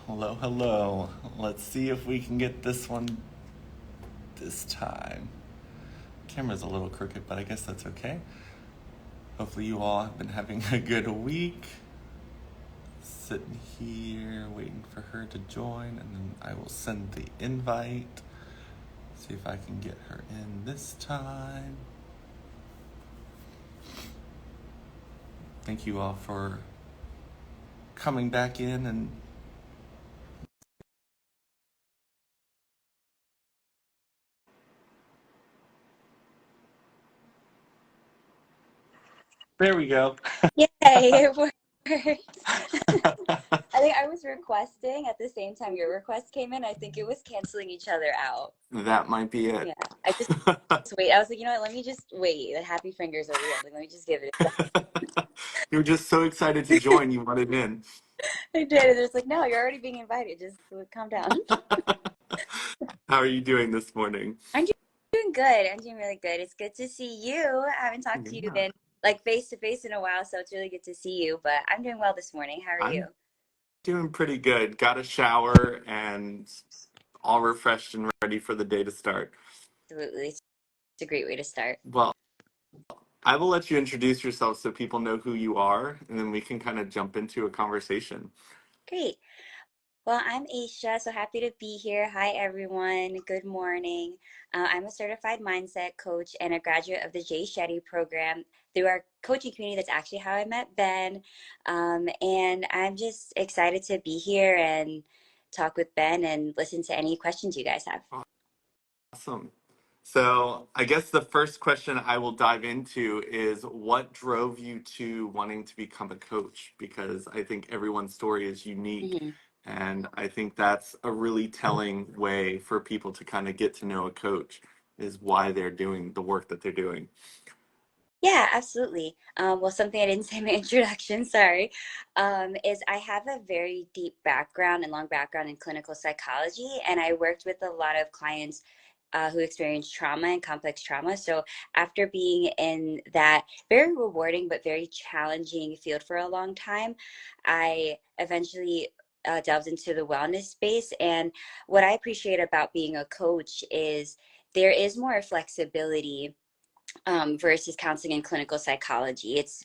Hello, hello. Let's see if we can get this one this time. Camera's a little crooked, but I guess that's okay. Hopefully, you all have been having a good week. Sitting here waiting for her to join, and then I will send the invite. See if I can get her in this time. Thank you all for coming back in and there we go. Yay, it worked. I think I was requesting at the same time your request came in. I think it was canceling each other out. That might be it. Yeah, I just wait. I was like, you know what? Let me just wait. The happy fingers over here. I was like, let me just give it a You were just so excited to join, you wanted in. I did. And it's like, no, you're already being invited. Just calm down. How are you doing this morning? I'm doing good. I'm doing really good. It's good to see you. I haven't talked to you Yeah. in like face to face in a while, so it's really good to see you. But I'm doing well this morning. How are you? I'm doing pretty good. Got a shower and all refreshed and ready for the day to start. Absolutely. It's a great way to start. Well, I will let you introduce yourself so people know who you are, and then we can kind of jump into a conversation. Great. Well, I'm Aisha, so happy to be here. Hi, everyone. Good morning. I'm a certified mindset coach and a graduate of the Jay Shetty program through our coaching community. That's actually how I met Ben. And I'm just excited to be here and talk with Ben and listen to any questions you guys have. Awesome. So, I guess the first question I will dive into is what drove you to wanting to become a coach? Because I think everyone's story is unique. hmm And I think that's a really telling way for people to kind of get to know a coach is why they're doing the work that they're doing. Yeah, absolutely. Well, something I didn't say in my introduction, sorry, is I have a very deep background and long background in clinical psychology, and I worked with a lot of clients who experienced trauma and complex trauma. So after being in that very rewarding but very challenging field for a long time, I eventually delved into the wellness space. And what I appreciate about being a coach is there is more flexibility versus counseling and clinical psychology. It's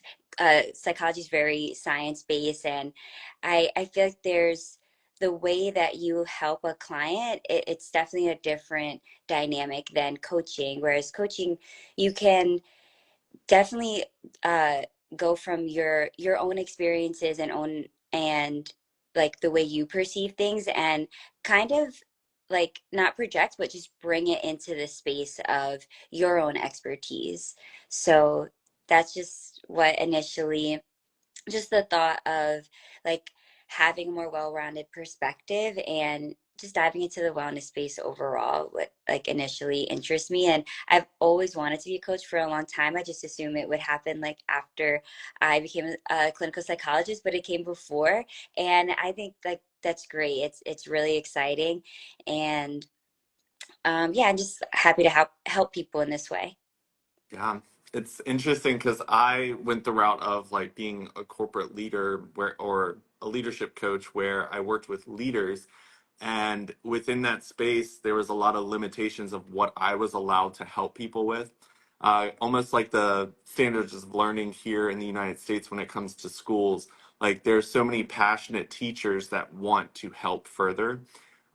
psychology is very science based, and I feel like there's the way that you help a client. It's definitely a different dynamic than coaching. Whereas coaching, you can definitely uh, go from your own experiences and own and like the way you perceive things and kind of like not project but just bring it into the space of your own expertise. So that's just what initially just the thought of like having a more well-rounded perspective and just diving into the wellness space overall what like initially interests me. And I've always wanted to be a coach for a long time. I just assumed it would happen like after I became a clinical psychologist, but it came before. And I think like that's great. It's really exciting. And yeah, I'm just happy to help people in this way. Yeah, it's interesting because I went the route of like being a corporate leader where or a leadership coach where I worked with leaders. And within that space, there was a lot of limitations of what I was allowed to help people with. Almost like the standards of learning here in the United States when it comes to schools. Like there's so many passionate teachers that want to help further,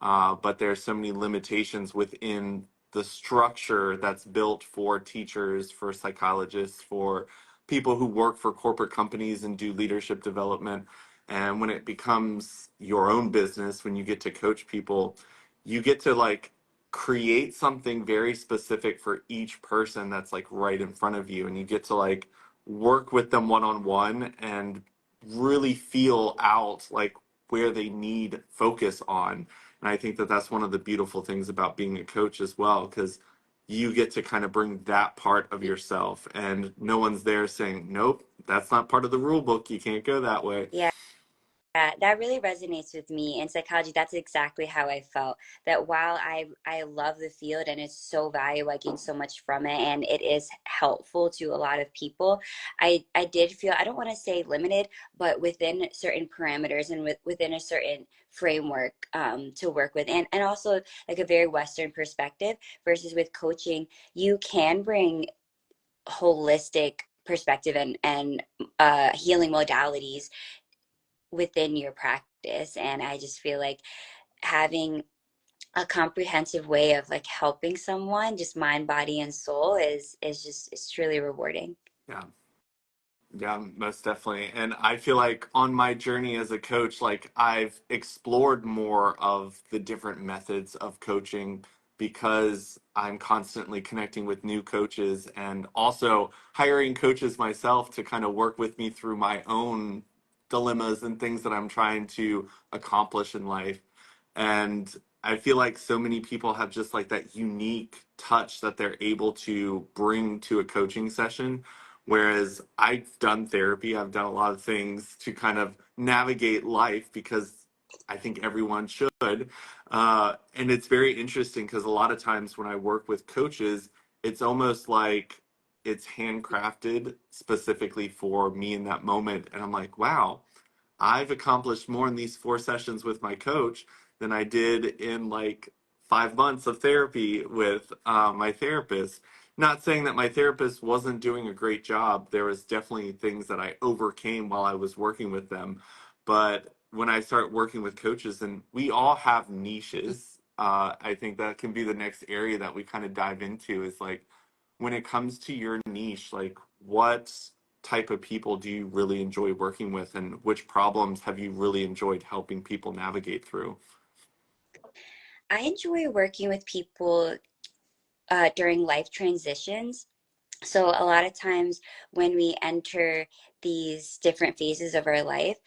but there's so many limitations within the structure that's built for teachers, for psychologists, for people who work for corporate companies and do leadership development. And when it becomes your own business, when you get to coach people, you get to like create something very specific for each person that's like right in front of you. And you get to like work with them one on one and really feel out like where they need focus on. And I think that that's one of the beautiful things about being a coach as well, because you get to kind of bring that part of yourself, and no one's there saying, nope, that's not part of the rule book. You can't go that way. Yeah, That really resonates with me. In psychology, that's exactly how I felt. That while I love the field and it's so valuable, I gain so much from it, and it is helpful to a lot of people. I did feel, I don't want to say limited, but within certain parameters and within a certain framework to work with, and also like a very Western perspective versus with coaching, you can bring holistic perspective and healing modalities within your practice. And I just feel like having a comprehensive way of like helping someone, just mind, body, and soul, is just, it's truly rewarding. Yeah. Yeah, most definitely. And I feel like on my journey as a coach, like I've explored more of the different methods of coaching because I'm constantly connecting with new coaches and also hiring coaches myself to kind of work with me through my own dilemmas and things that I'm trying to accomplish in life. And I feel like so many people have just like that unique touch that they're able to bring to a coaching session. Whereas I've done therapy, I've done a lot of things to kind of navigate life because I think everyone should. And it's very interesting because a lot of times when I work with coaches, it's almost like it's handcrafted specifically for me in that moment. And I'm like, wow, I've accomplished more in these 4 sessions with my coach than I did in like 5 months of therapy with my therapist. Not saying that my therapist wasn't doing a great job. There was definitely things that I overcame while I was working with them. But when I start working with coaches, and we all have niches, I think that can be the next area that we kind of dive into is like when it comes to your niche, like what type of people do you really enjoy working with and which problems have you really enjoyed helping people navigate through? I enjoy working with people during life transitions. So a lot of times when we enter these different phases of our life,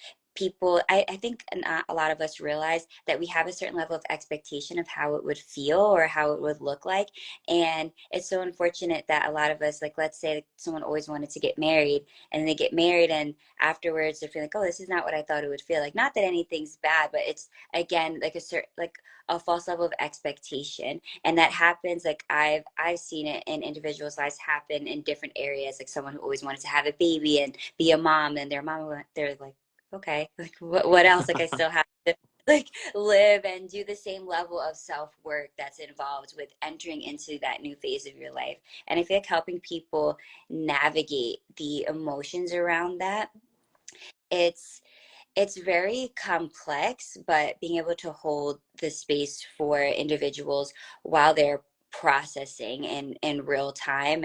I think not a lot of us realize that we have a certain level of expectation of how it would feel or how it would look like. And it's so unfortunate that a lot of us, like let's say someone always wanted to get married and they get married and afterwards they're feeling like, oh, this is not what I thought it would feel like. Not that anything's bad, but it's again like a certain like a false level of expectation, and that happens like I've seen it in individuals' lives happen in different areas, like someone who always wanted to have a baby and be a mom, and their mom, they're like, okay, like what else, like I still have to like live and do the same level of self-work that's involved with entering into that new phase of your life. And I feel like helping people navigate the emotions around that, it's it's very complex, but being able to hold the space for individuals while they're processing in real time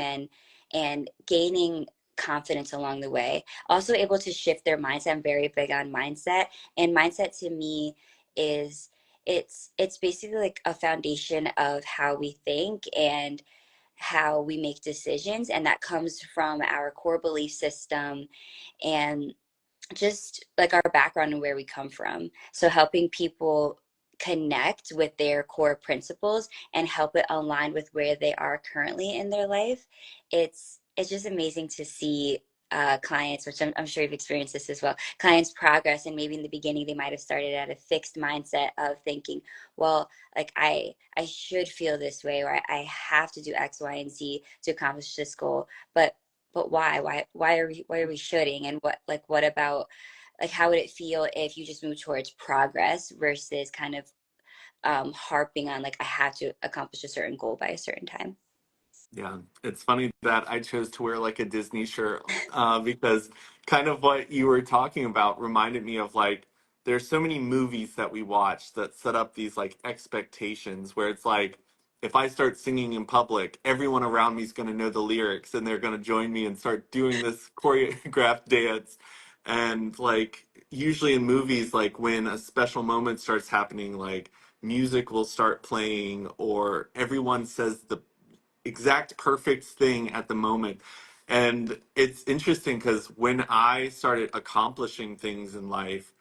and gaining confidence along the way. Also able to shift their mindset. I'm very big on mindset. And mindset to me is it's basically like a foundation of how we think and how we make decisions. And that comes from our core belief system and just like our background and where we come from. So helping people connect with their core principles and help it align with where they are currently in their life. It's just amazing to see clients, which I'm sure you've experienced this as well, clients progress, and maybe in the beginning they might have started at a fixed mindset of thinking, well, like I should feel this way, or I have to do X, Y, and Z to accomplish this goal. But why are we shooting, and what about like how would it feel if you just move towards progress versus kind of harping on like I have to accomplish a certain goal by a certain time. Yeah, it's funny that I chose to wear like a Disney shirt because kind of what you were talking about reminded me of like there's so many movies that we watch that set up these like expectations where it's like if I start singing in public, everyone around me is going to know the lyrics and they're going to join me and start doing this choreographed dance. And like usually in movies, like when a special moment starts happening, like music will start playing or everyone says the exact perfect thing at the moment. And it's interesting because when I started accomplishing things in life,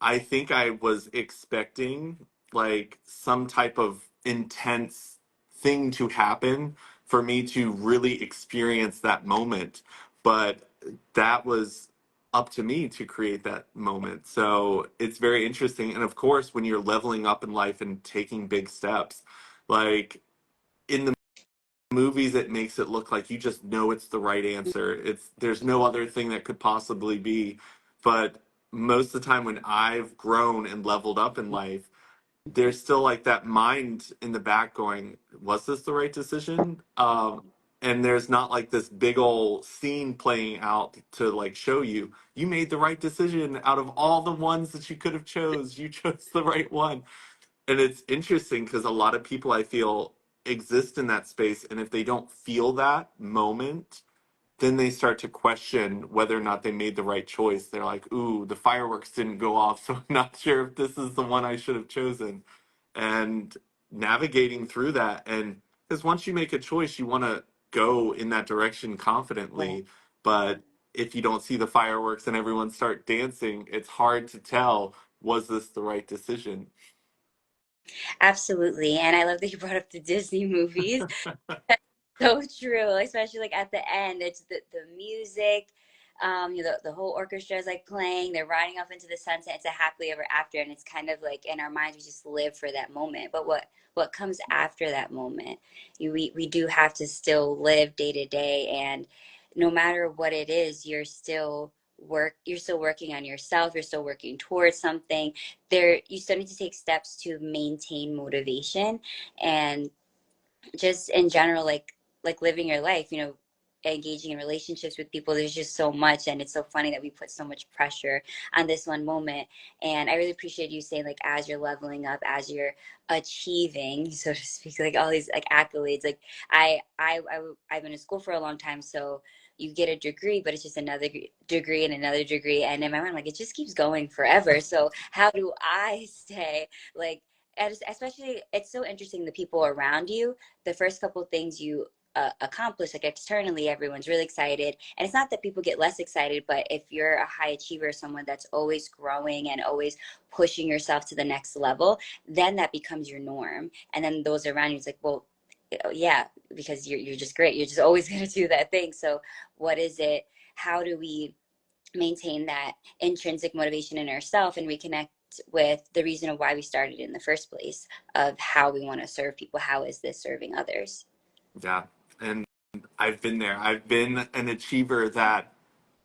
I think I was expecting like some type of intense thing to happen for me to really experience that moment. But that was up to me to create that moment. So it's very interesting. And of course, when you're leveling up in life and taking big steps, like in the movies, it makes it look like you just know it's the right answer. It's there's no other thing that could possibly be. But most of the time when I've grown and leveled up in life, there's still like that mind in the back going, was this the right decision? And there's not like this big old scene playing out to like show you you made the right decision out of all the ones that you could have chose. You chose the right one. And it's interesting because a lot of people I feel exist in that space, and if they don't feel that moment, then they start to question whether or not they made the right choice. They're like, ooh, the fireworks didn't go off, so I'm not sure if this is the one I should have chosen. And navigating through that, and because once you make a choice, you want to go in that direction Right. confidently. But if you don't see the fireworks and everyone start dancing, it's hard to tell, was this the right decision? Absolutely. And I love that you brought up the Disney movies. So true, especially like at the end, it's the music, the whole orchestra is like playing, they're riding off into the sunset. It's a happily ever after, and it's kind of like in our minds we just live for that moment. But what comes after that moment? We do have to still live day to day, and no matter what it is, you're still working on yourself, you're still working towards something. You still need to take steps to maintain motivation, and just in general, like living your life, engaging in relationships with people. There's just so much, and it's so funny that we put so much pressure on this one moment. And I really appreciate you saying, like, as you're leveling up, as you're achieving, so to speak, like all these like accolades. Like I've been in school for a long time, so you get a degree, but it's just another degree and another degree, and in my mind, like, it just keeps going forever. So how do I stay like, especially, it's so interesting, the people around you, the first couple of things you accomplish, like externally, everyone's really excited, and it's not that people get less excited, but if you're a high achiever, someone that's always growing and always pushing yourself to the next level, then that becomes your norm, and then those around you, it's like, well, yeah, because you're just great, you're just always going to do that thing. So what is it, how do we maintain that intrinsic motivation in ourselves and reconnect with the reason of why we started in the first place, of how we want to serve people? How is this serving others? Yeah. And I've been there. I've been an achiever that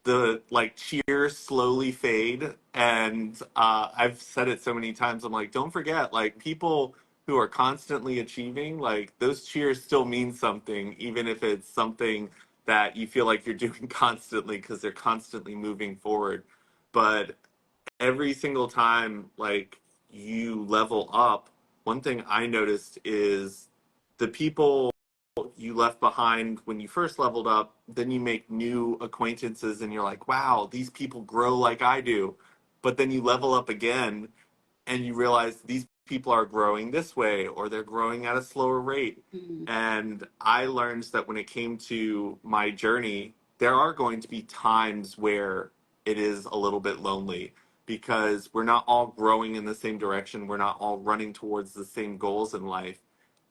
the like cheers slowly fade. And I've said it so many times. I'm like, don't forget, like people who are constantly achieving, like those cheers still mean something, even if it's something that you feel like you're doing constantly because they're constantly moving forward. But every single time like you level up, one thing I noticed is the people you left behind when you first leveled up, then you make new acquaintances and you're like, wow, these people grow like I do. But then you level up again and you realize these people are growing this way or they're growing at a slower rate. Mhm. And I learned that when it came to my journey, there are going to be times where it is a little bit lonely because we're not all growing in the same direction. We're not all running towards the same goals in life.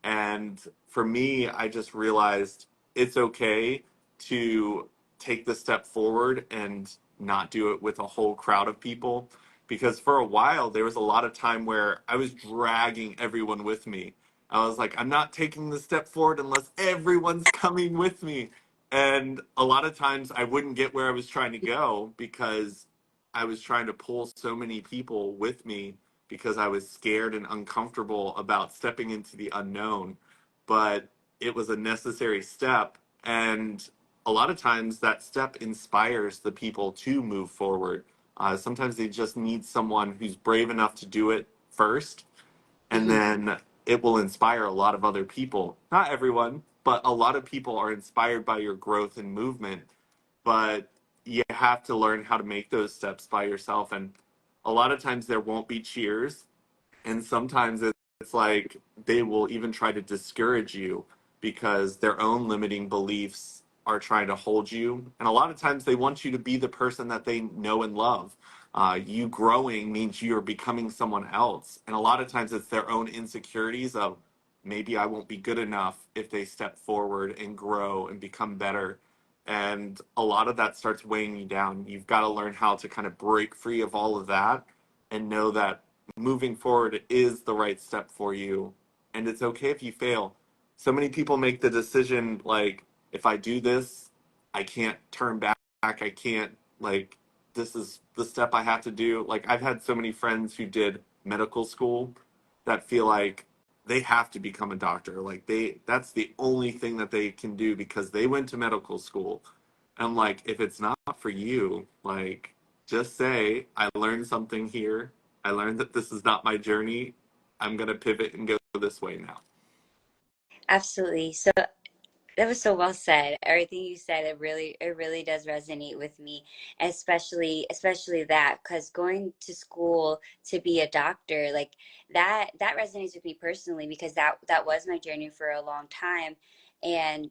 And for me, I just realized it's okay to take the step forward and not do it with a whole crowd of people. Because for a while, there was a lot of time where I was dragging everyone with me. I was like, I'm not taking the step forward unless everyone's coming with me. And a lot of times I wouldn't get where I was trying to go because I was trying to pull so many people with me because I was scared and uncomfortable about stepping into the unknown. But it was a necessary step. And a lot of times that step inspires the people to move forward. Sometimes they just need someone who's brave enough to do it first, and Mhm. then it will inspire a lot of other people. Not everyone, but a lot of people are inspired by your growth and movement. But you have to learn how to make those steps by yourself. And a lot of times there won't be cheers, and sometimes it's like they will even try to discourage you because their own limiting beliefs are trying to hold you. And a lot of times they want you to be the person that they know and love. You growing means you're becoming someone else. And a lot of times it's their own insecurities of maybe I won't be good enough if they step forward and grow and become better. And a lot of that starts weighing you down. You've got to learn how to kind of break free of all of that and know that moving forward is the right step for you. And it's okay if you fail. So many people make the decision like, if I do this, I can't turn back. I can't, like, this is the step I have to do. Like, I've had so many friends who did medical school that feel like they have to become a doctor. Like, that's the only thing that they can do because they went to medical school. And I'm like, if it's not for you, like, just say, I learned something here. I learned that this is not my journey. I'm going to pivot and go this way now. Absolutely. So that was so well said. Everything you said, it really does resonate with me, especially that, because going to school to be a doctor, like that resonates with me personally, because that was my journey for a long time. And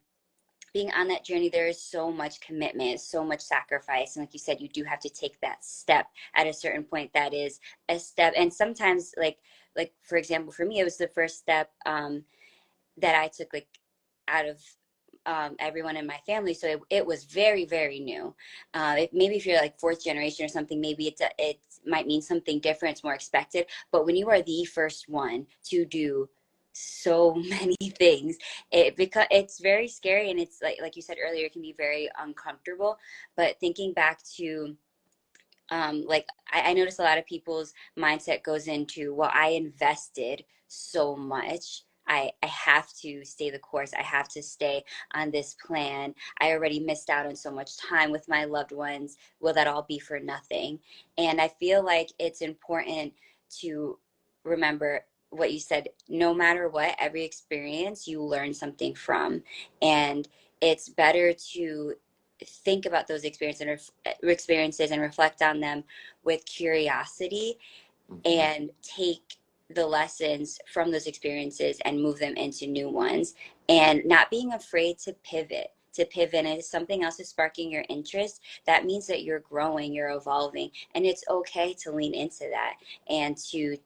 being on that journey, there is so much commitment, so much sacrifice. And like you said, you do have to take that step at a certain point. That is a step. And sometimes like for example, for me, it was the first step that I took, like, out of everyone in my family. So it was very, very new. Maybe if you're like fourth generation or something, maybe it might mean something different. It's more expected. But when you are the first one to do so many things, because it's very scary, and it's like you said earlier, it can be very uncomfortable. But thinking back to like I notice a lot of people's mindset goes into, well, I invested so much. I have to stay the course. I have to stay on this plan. I already missed out on so much time with my loved ones. Will that all be for nothing? And I feel like it's important to remember what you said. No matter what, every experience you learn something from. And it's better to think about those experiences and reflect on them with curiosity, Mm-hmm. and take the lessons from those experiences and move them into new ones, and not being afraid to pivot. And if something else is sparking your interest, that means that you're growing, you're evolving, and it's okay to lean into that and to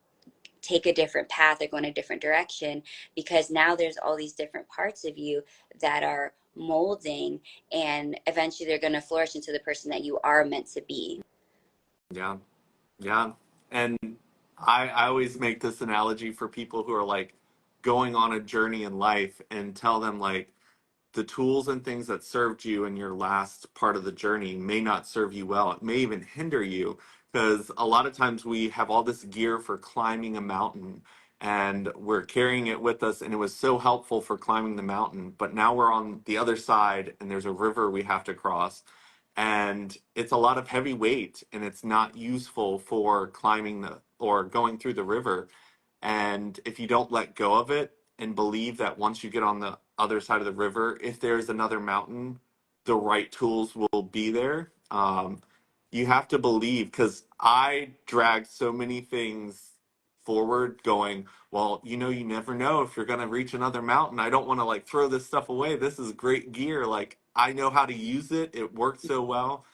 take a different path or go in a different direction, because now there's all these different parts of you that are molding, and eventually they're going to flourish into the person that you are meant to be. Yeah. Yeah. And I always make this analogy for people who are like going on a journey in life and tell them like, the tools and things that served you in your last part of the journey may not serve you well. It may even hinder you because a lot of times we have all this gear for climbing a mountain and we're carrying it with us, and it was so helpful for climbing the mountain, but now we're on the other side and there's a river we have to cross, and it's a lot of heavy weight and it's not useful for climbing the or going through the river. And if you don't let go of it and believe that once you get on the other side of the river, if there's another mountain, the right tools will be there. You have to believe, because I dragged so many things forward going, well, you never know if you're going to reach another mountain. I don't want to like throw this stuff away. This is great gear. Like, I know how to use it. It works so well,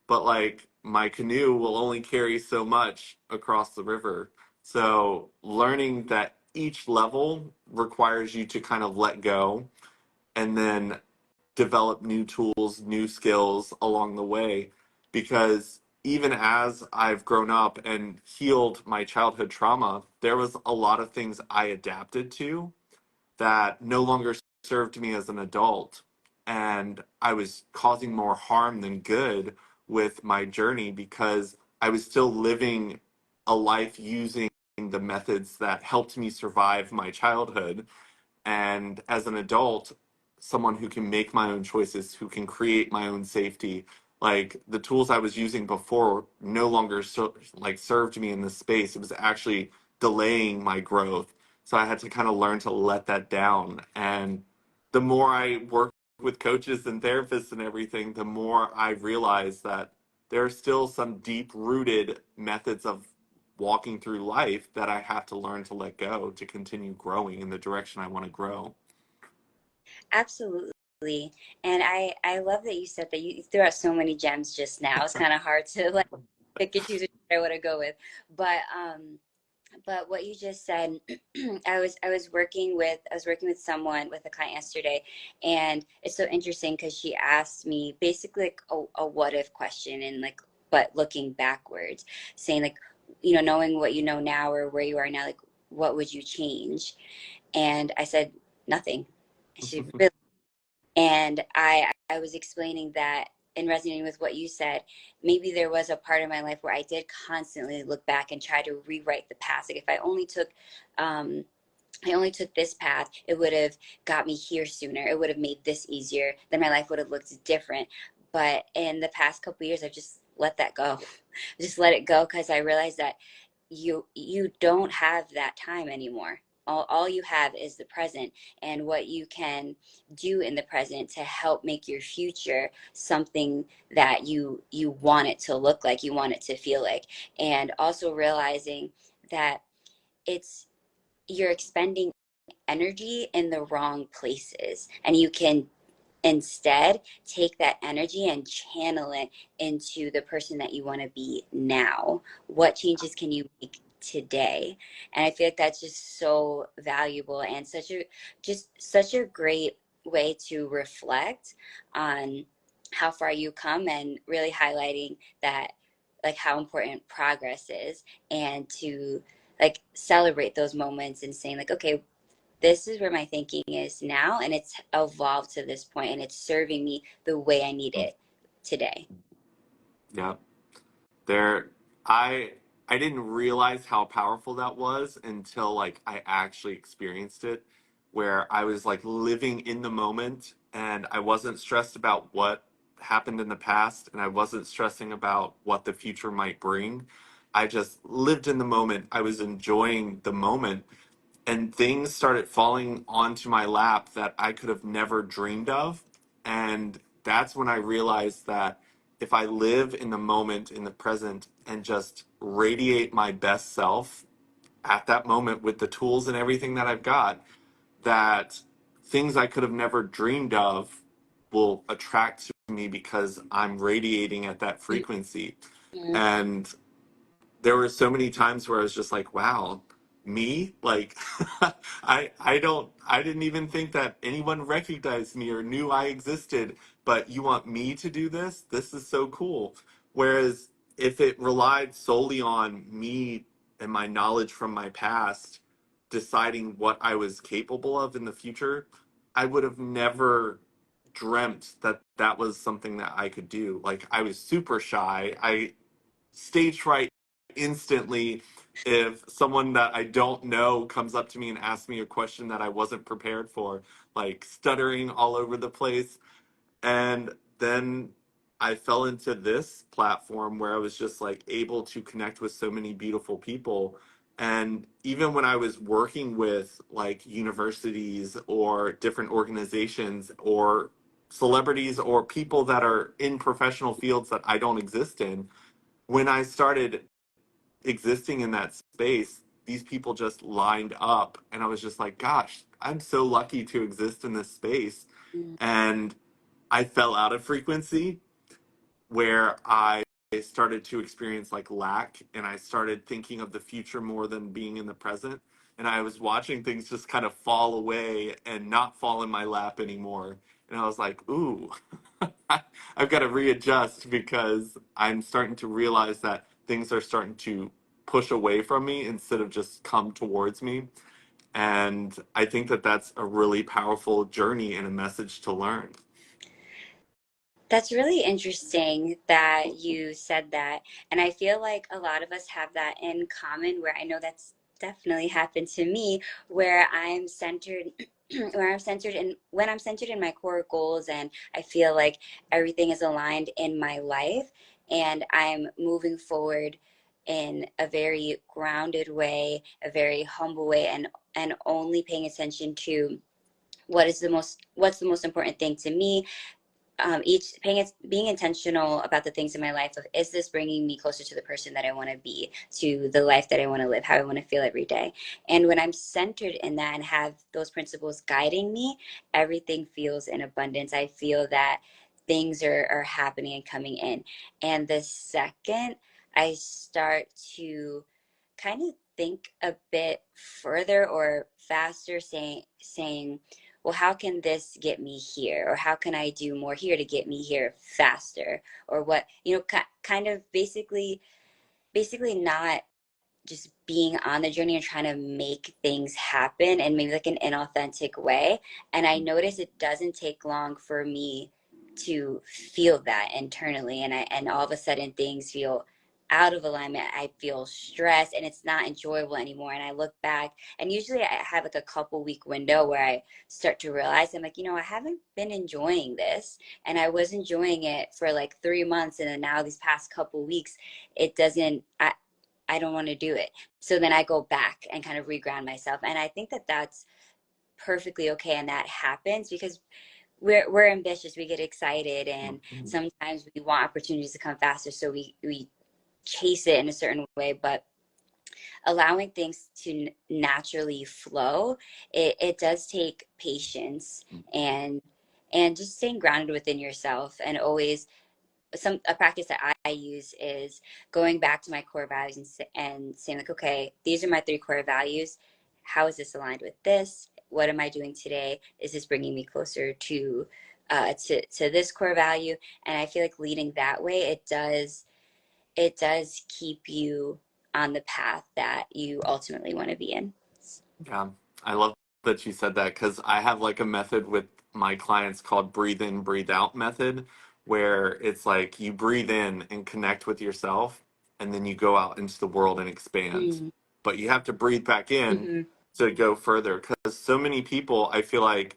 but like my canoe will only carry so much across the river. So learning that each level requires you to kind of let go and then develop new tools, new skills along the way. Because even as I've grown up and healed my childhood trauma, there was a lot of things I adapted to that no longer served me as an adult. And I was causing more harm than good with my journey because I was still living a life using the methods that helped me survive my childhood. And as an adult, someone who can make my own choices, who can create my own safety, like the tools I was using before no longer like served me in this space. It was actually delaying my growth. So I had to kind of learn to let that down. And the more I work with coaches and therapists and everything, the more I realize that there are still some deep rooted methods of walking through life that I have to learn to let go to continue growing in the direction I want to grow. Absolutely. And I love that you said that. You threw out so many gems just now. It's kind of hard to like pick and choose which I want to go with. But But what you just said, I was working with someone with a client yesterday, and it's so interesting because she asked me basically like a what if question, and like, but looking backwards, saying like, knowing what you know now or where you are now, like what would you change? And I said nothing. She really, and I was explaining that and resonating with what you said, maybe there was a part of my life where I did constantly look back and try to rewrite the past. Like if um, I only took this path, it would have got me here sooner. It would have made this easier. Then my life would have looked different. But in the past couple years, I've just let that go. Just let it go because I realized that you don't have that time anymore. All you have is the present and what you can do in the present to help make your future something that you want it to look like, you want it to feel like. And also realizing that it's you're expending energy in the wrong places, and you can instead take that energy and channel it into the person that you want to be now. What changes can you make today? And I feel like that's just so valuable and such a great way to reflect on how far you come, and really highlighting that, like how important progress is, and to like celebrate those moments and saying like, okay, this is where my thinking is now, and it's evolved to this point, and it's serving me the way I need it today. Yeah. There, I I didn't realize how powerful that was until like I actually experienced it, where I was like living in the moment and I wasn't stressed about what happened in the past and I wasn't stressing about what the future might bring. I just lived in the moment. I was enjoying the moment and things started falling onto my lap that I could have never dreamed of. And that's when I realized that if I live in the moment, in the present, and just radiate my best self at that moment with the tools and everything that I've got, that things I could have never dreamed of will attract to me because I'm radiating at that frequency. Mhm. And there were so many times where I was just like, wow, me? Like I didn't even think that anyone recognized me or knew I existed, but you want me to do this? This is so cool. Whereas if it relied solely on me and my knowledge from my past deciding what I was capable of in the future, I would have never dreamt that that was something that I could do. Like I was super shy. I stage fright instantly if someone that I don't know comes up to me and asks me a question that I wasn't prepared for, like stuttering all over the place. And then I fell into this platform where I was just like able to connect with so many beautiful people. And even when I was working with like universities or different organizations or celebrities or people that are in professional fields that I don't exist in, when I started existing in that space, these people just lined up. And I was just like, gosh, I'm so lucky to exist in this space. And I fell out of frequency where I started to experience like lack and I started thinking of the future more than being in the present. And I was watching things just kind of fall away and not fall in my lap anymore. And I was like, ooh, I've got to readjust because I'm starting to realize that things are starting to push away from me instead of just come towards me. And I think that that's a really powerful journey and a message to learn. That's really interesting that you said that. And I feel like a lot of us have that in common, where I know that's definitely happened to me, where I'm centered where I'm centered in when I'm centered in my core goals, and I feel like everything is aligned in my life, and I'm moving forward in a very grounded way, a very humble way, and only paying attention to what's the most important thing to me, each paying it being intentional about the things in my life of, is this bringing me closer to the person that I want to be, to the life that I want to live, how I want to feel every day. And when I'm centered in that and have those principles guiding me, everything feels in abundance. I feel that things are happening and coming in. And the second I start to kind of think a bit further or faster, saying, well, how can this get me here, or how can I do more here to get me here faster, or what, kind of basically not just being on the journey and trying to make things happen and maybe like an inauthentic way. And I notice it doesn't take long for me to feel that internally. And all of a sudden things feel out of alignment. I feel stressed and it's not enjoyable anymore. And I look back, and usually I have like a couple week window where I start to realize I'm like, I haven't been enjoying this. And I was enjoying it for like 3 months. And then now these past couple weeks, it doesn't, I don't want to do it. So then I go back and kind of reground myself. And I think that that's perfectly okay. And that happens because we're ambitious. We get excited, and Mhm. sometimes we want opportunities to come faster. So we chase it in a certain way, but allowing things to naturally flow, it does take patience and just staying grounded within yourself. And always, a practice that I use is going back to my core values and saying like, okay, these are my 3 core values. How is this aligned with this? What am I doing today? Is this bringing me closer to this core value? And I feel like leading that way, it does keep you on the path that you ultimately want to be in. Yeah, I love that you said that because I have like a method with my clients called breathe in, breathe out method, where it's like you breathe in and connect with yourself, and then you go out into the world and expand. Mm-hmm. But you have to breathe back in Mm-hmm. to go further because so many people, I feel like,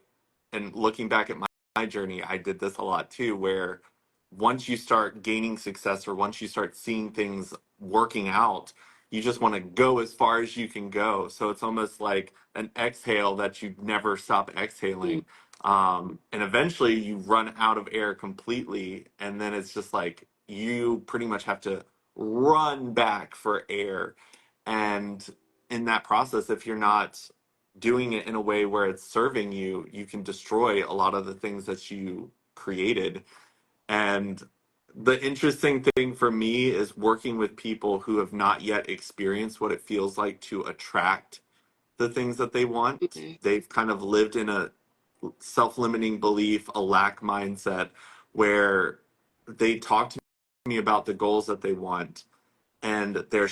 and looking back at my journey, I did this a lot too, where once you start gaining success or once you start seeing things working out, you just want to go as far as you can go. So it's almost like an exhale that you never stop exhaling. And eventually you run out of air completely. And then it's just like you pretty much have to run back for air. And in that process, if you're not doing it in a way where it's serving you, you can destroy a lot of the things that you created. And the interesting thing for me is working with people who have not yet experienced what it feels like to attract the things that they want. Mm-hmm. They've kind of lived in a self limiting belief, a lack mindset, where they talk to me about the goals that they want, and they're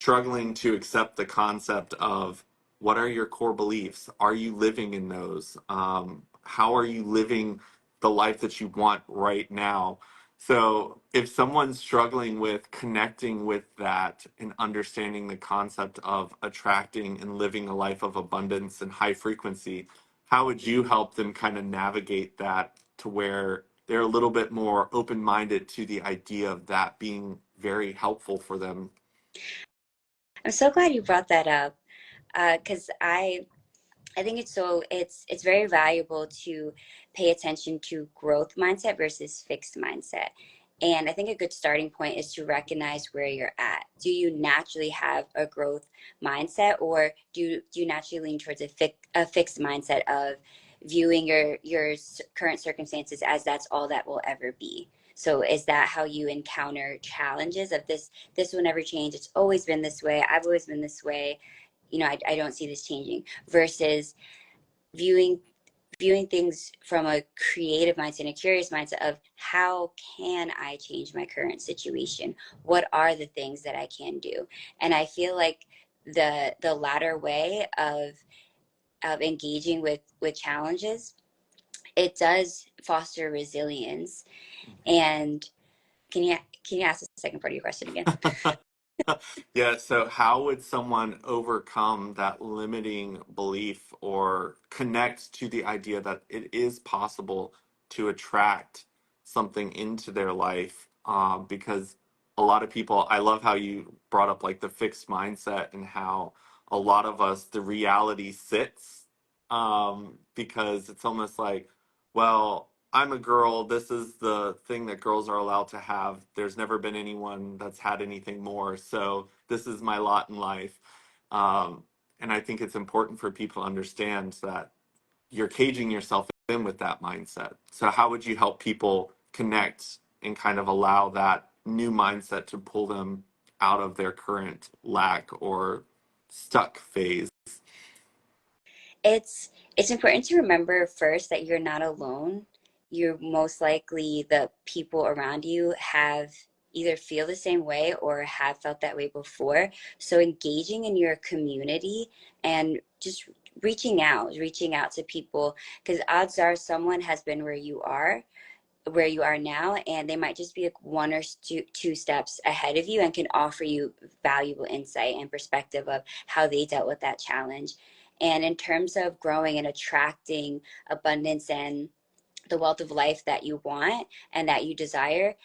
struggling to accept the concept of what are your core beliefs? Are you living in those? How are you living the life that you want right now? So, if someone's struggling with connecting with that and understanding the concept of attracting and living a life of abundance and high frequency, how would you help them kind of navigate that to where they're a little bit more open minded to the idea of that being very helpful for them? I'm so glad you brought that up, because I think it's very valuable to pay attention to growth mindset versus fixed mindset. And I think a good starting point is to recognize where you're at. Do you naturally have a growth mindset, or do you naturally lean towards a fixed mindset of viewing your current circumstances as that's all that will ever be? So is that how you encounter challenges of this will never change. It's always been this way. I've always been this way. I don't see this changing, versus viewing viewing things from a creative mindset and a curious mindset of how can I change my current situation? What are the things that I can do? And I feel like the latter way of engaging with challenges, it does foster resilience. And can you can you ask the second part of your question again? Yeah, so how would someone overcome that limiting belief or connect to the idea that it is possible to attract something into their life? Because a lot of people, I love how you brought up like the fixed mindset and how a lot of us, the reality sits, because it's almost like, well, I'm a girl. This is the thing that girls are allowed to have. There's never been anyone that's had anything more. So this is my lot in life. Um, and I think it's important for people to understand that you're caging yourself in with that mindset. So, how would you help people connect and kind of allow that new mindset to pull them out of their current lack or stuck phase. It's important to remember first that you're not alone. You're most likely the people around you have either feel the same way or have felt that way before. So engaging in your community and just reaching out to people, because odds are someone has been where you are now, and they might just be like one or two steps ahead of you and can offer you valuable insight and perspective of how they dealt with that challenge. And in terms of growing and attracting abundance and the wealth of life that you want and that you desire,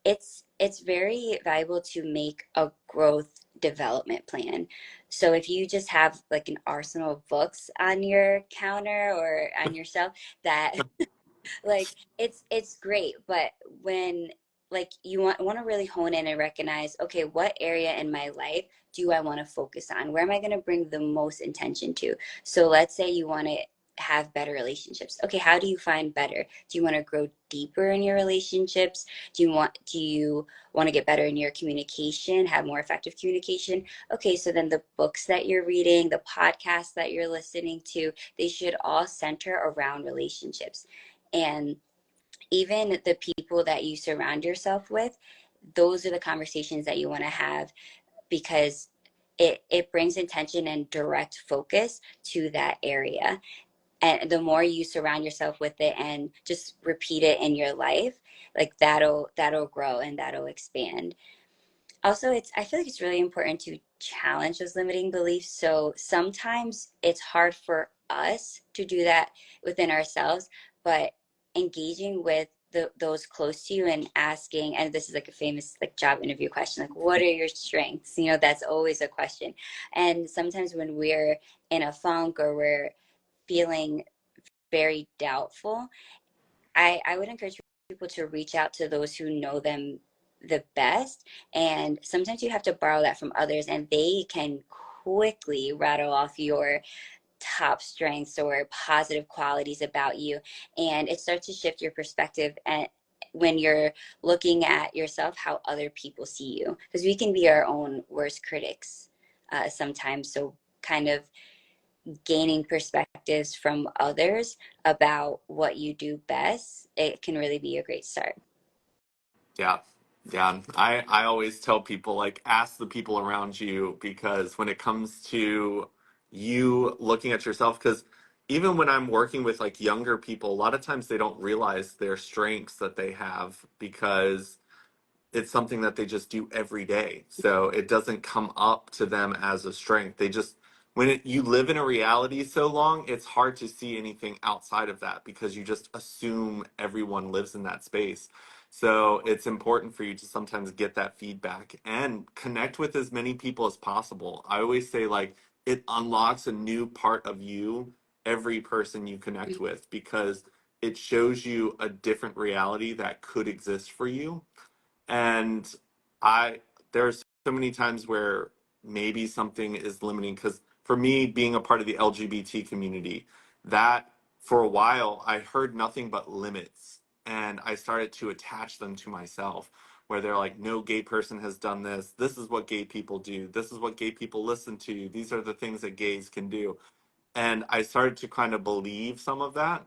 it's very valuable to make a growth development plan. So if you just have like an arsenal of books on your counter or on your shelf, that like it's great, but when like you want to really hone in and recognize, okay, what area in my life do I want to focus on, where am I going to bring the most intention to? So let's say you want to have better relationships. Okay, how do you find better? Do you want to grow deeper in your relationships? Do you want to get better in your communication, have more effective communication? Okay, so then the books that you're reading, the podcasts that you're listening to, they should all center around relationships. And even the people that you surround yourself with, those are the conversations that you want to have, because it brings intention and direct focus to that area. And the more you surround yourself with it and just repeat it in your life, like that'll grow and that'll expand. Also, I feel like it's really important to challenge those limiting beliefs. So sometimes it's hard for us to do that within ourselves, but engaging with those close to you and asking, and this is like a famous like job interview question, like what are your strengths? That's always a question. And sometimes when we're in a funk or we're feeling very doubtful, I would encourage people to reach out to those who know them the best. And sometimes you have to borrow that from others, and they can quickly rattle off your top strengths or positive qualities about you. And it starts to shift your perspective and when you're looking at yourself, how other people see you. Because we can be our own worst critics sometimes. So kind of gaining perspectives from others about what you do best, it can really be a great start. Yeah. Yeah. I always tell people like ask the people around you because when it comes to you looking at yourself, because even when I'm working with like younger people, a lot of times they don't realize their strengths that they have because it's something that they just do every day. So it doesn't come up to them as a strength. They just, you live in a reality so long, it's hard to see anything outside of that because you just assume everyone lives in that space. So it's important for you to sometimes get that feedback and connect with as many people as possible. I always say, like, it unlocks a new part of you, every person you connect with, because it shows you a different reality that could exist for you. And I there's so many times where maybe something is limiting because for me being a part of the LGBT community, that for a while I heard nothing but limits and I started to attach them to myself where they're like, no gay person has done this, this is what gay people do, this is what gay people listen to, these are the things that gays can do. And I started to kind of believe some of that,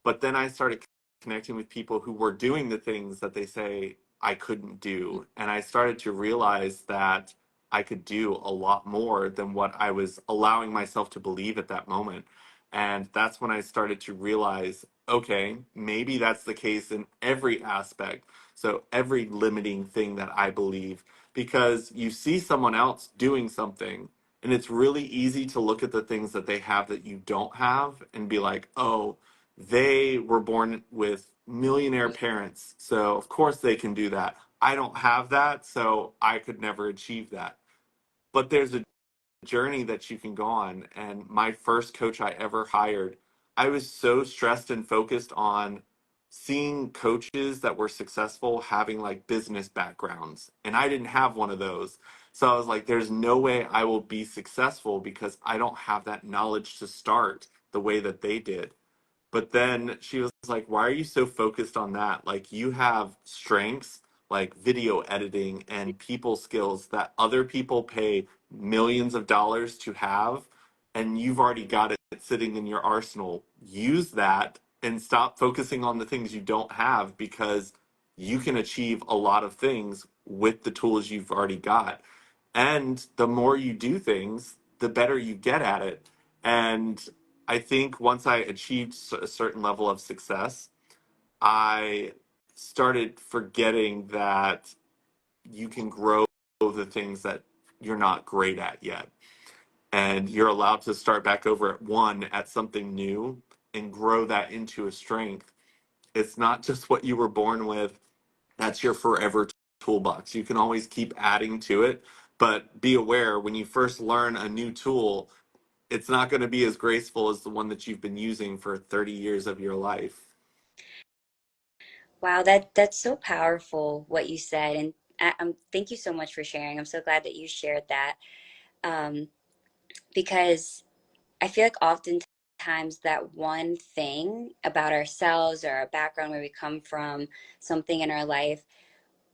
but then I started connecting with people who were doing the things that they say I couldn't do. And I started to realize that I could do a lot more than what I was allowing myself to believe at that moment. And that's when I started to realize, okay, maybe that's the case in every aspect. So every limiting thing that I believe, because you see someone else doing something and it's really easy to look at the things that they have that you don't have and be like, oh, they were born with millionaire parents, so of course they can do that. I don't have that, so I could never achieve that. But there's a journey that you can go on. And my first coach I ever hired, I was so stressed and focused on seeing coaches that were successful having like business backgrounds. And I didn't have one of those. So I was like, there's no way I will be successful because I don't have that knowledge to start the way that they did. But then she was like, why are you so focused on that? Like, you have strengths like video editing and people skills that other people pay millions of dollars to have, and you've already got it sitting in your arsenal. Use that and stop focusing on the things you don't have, because you can achieve a lot of things with the tools you've already got. And the more you do things, the better you get at it. And I think once I achieved a certain level of success, I started forgetting that you can grow the things that you're not great at yet. And you're allowed to start back over at one at something new and grow that into a strength. It's not just what you were born with, that's your forever toolbox. You can always keep adding to it, but be aware when you first learn a new tool, it's not going to be as graceful as the one that you've been using for 30 years of your life. Wow, that's so powerful what you said, and thank you so much for sharing. I'm so glad that you shared that, um, because I feel like oftentimes that one thing about ourselves or our background, where we come from, something in our life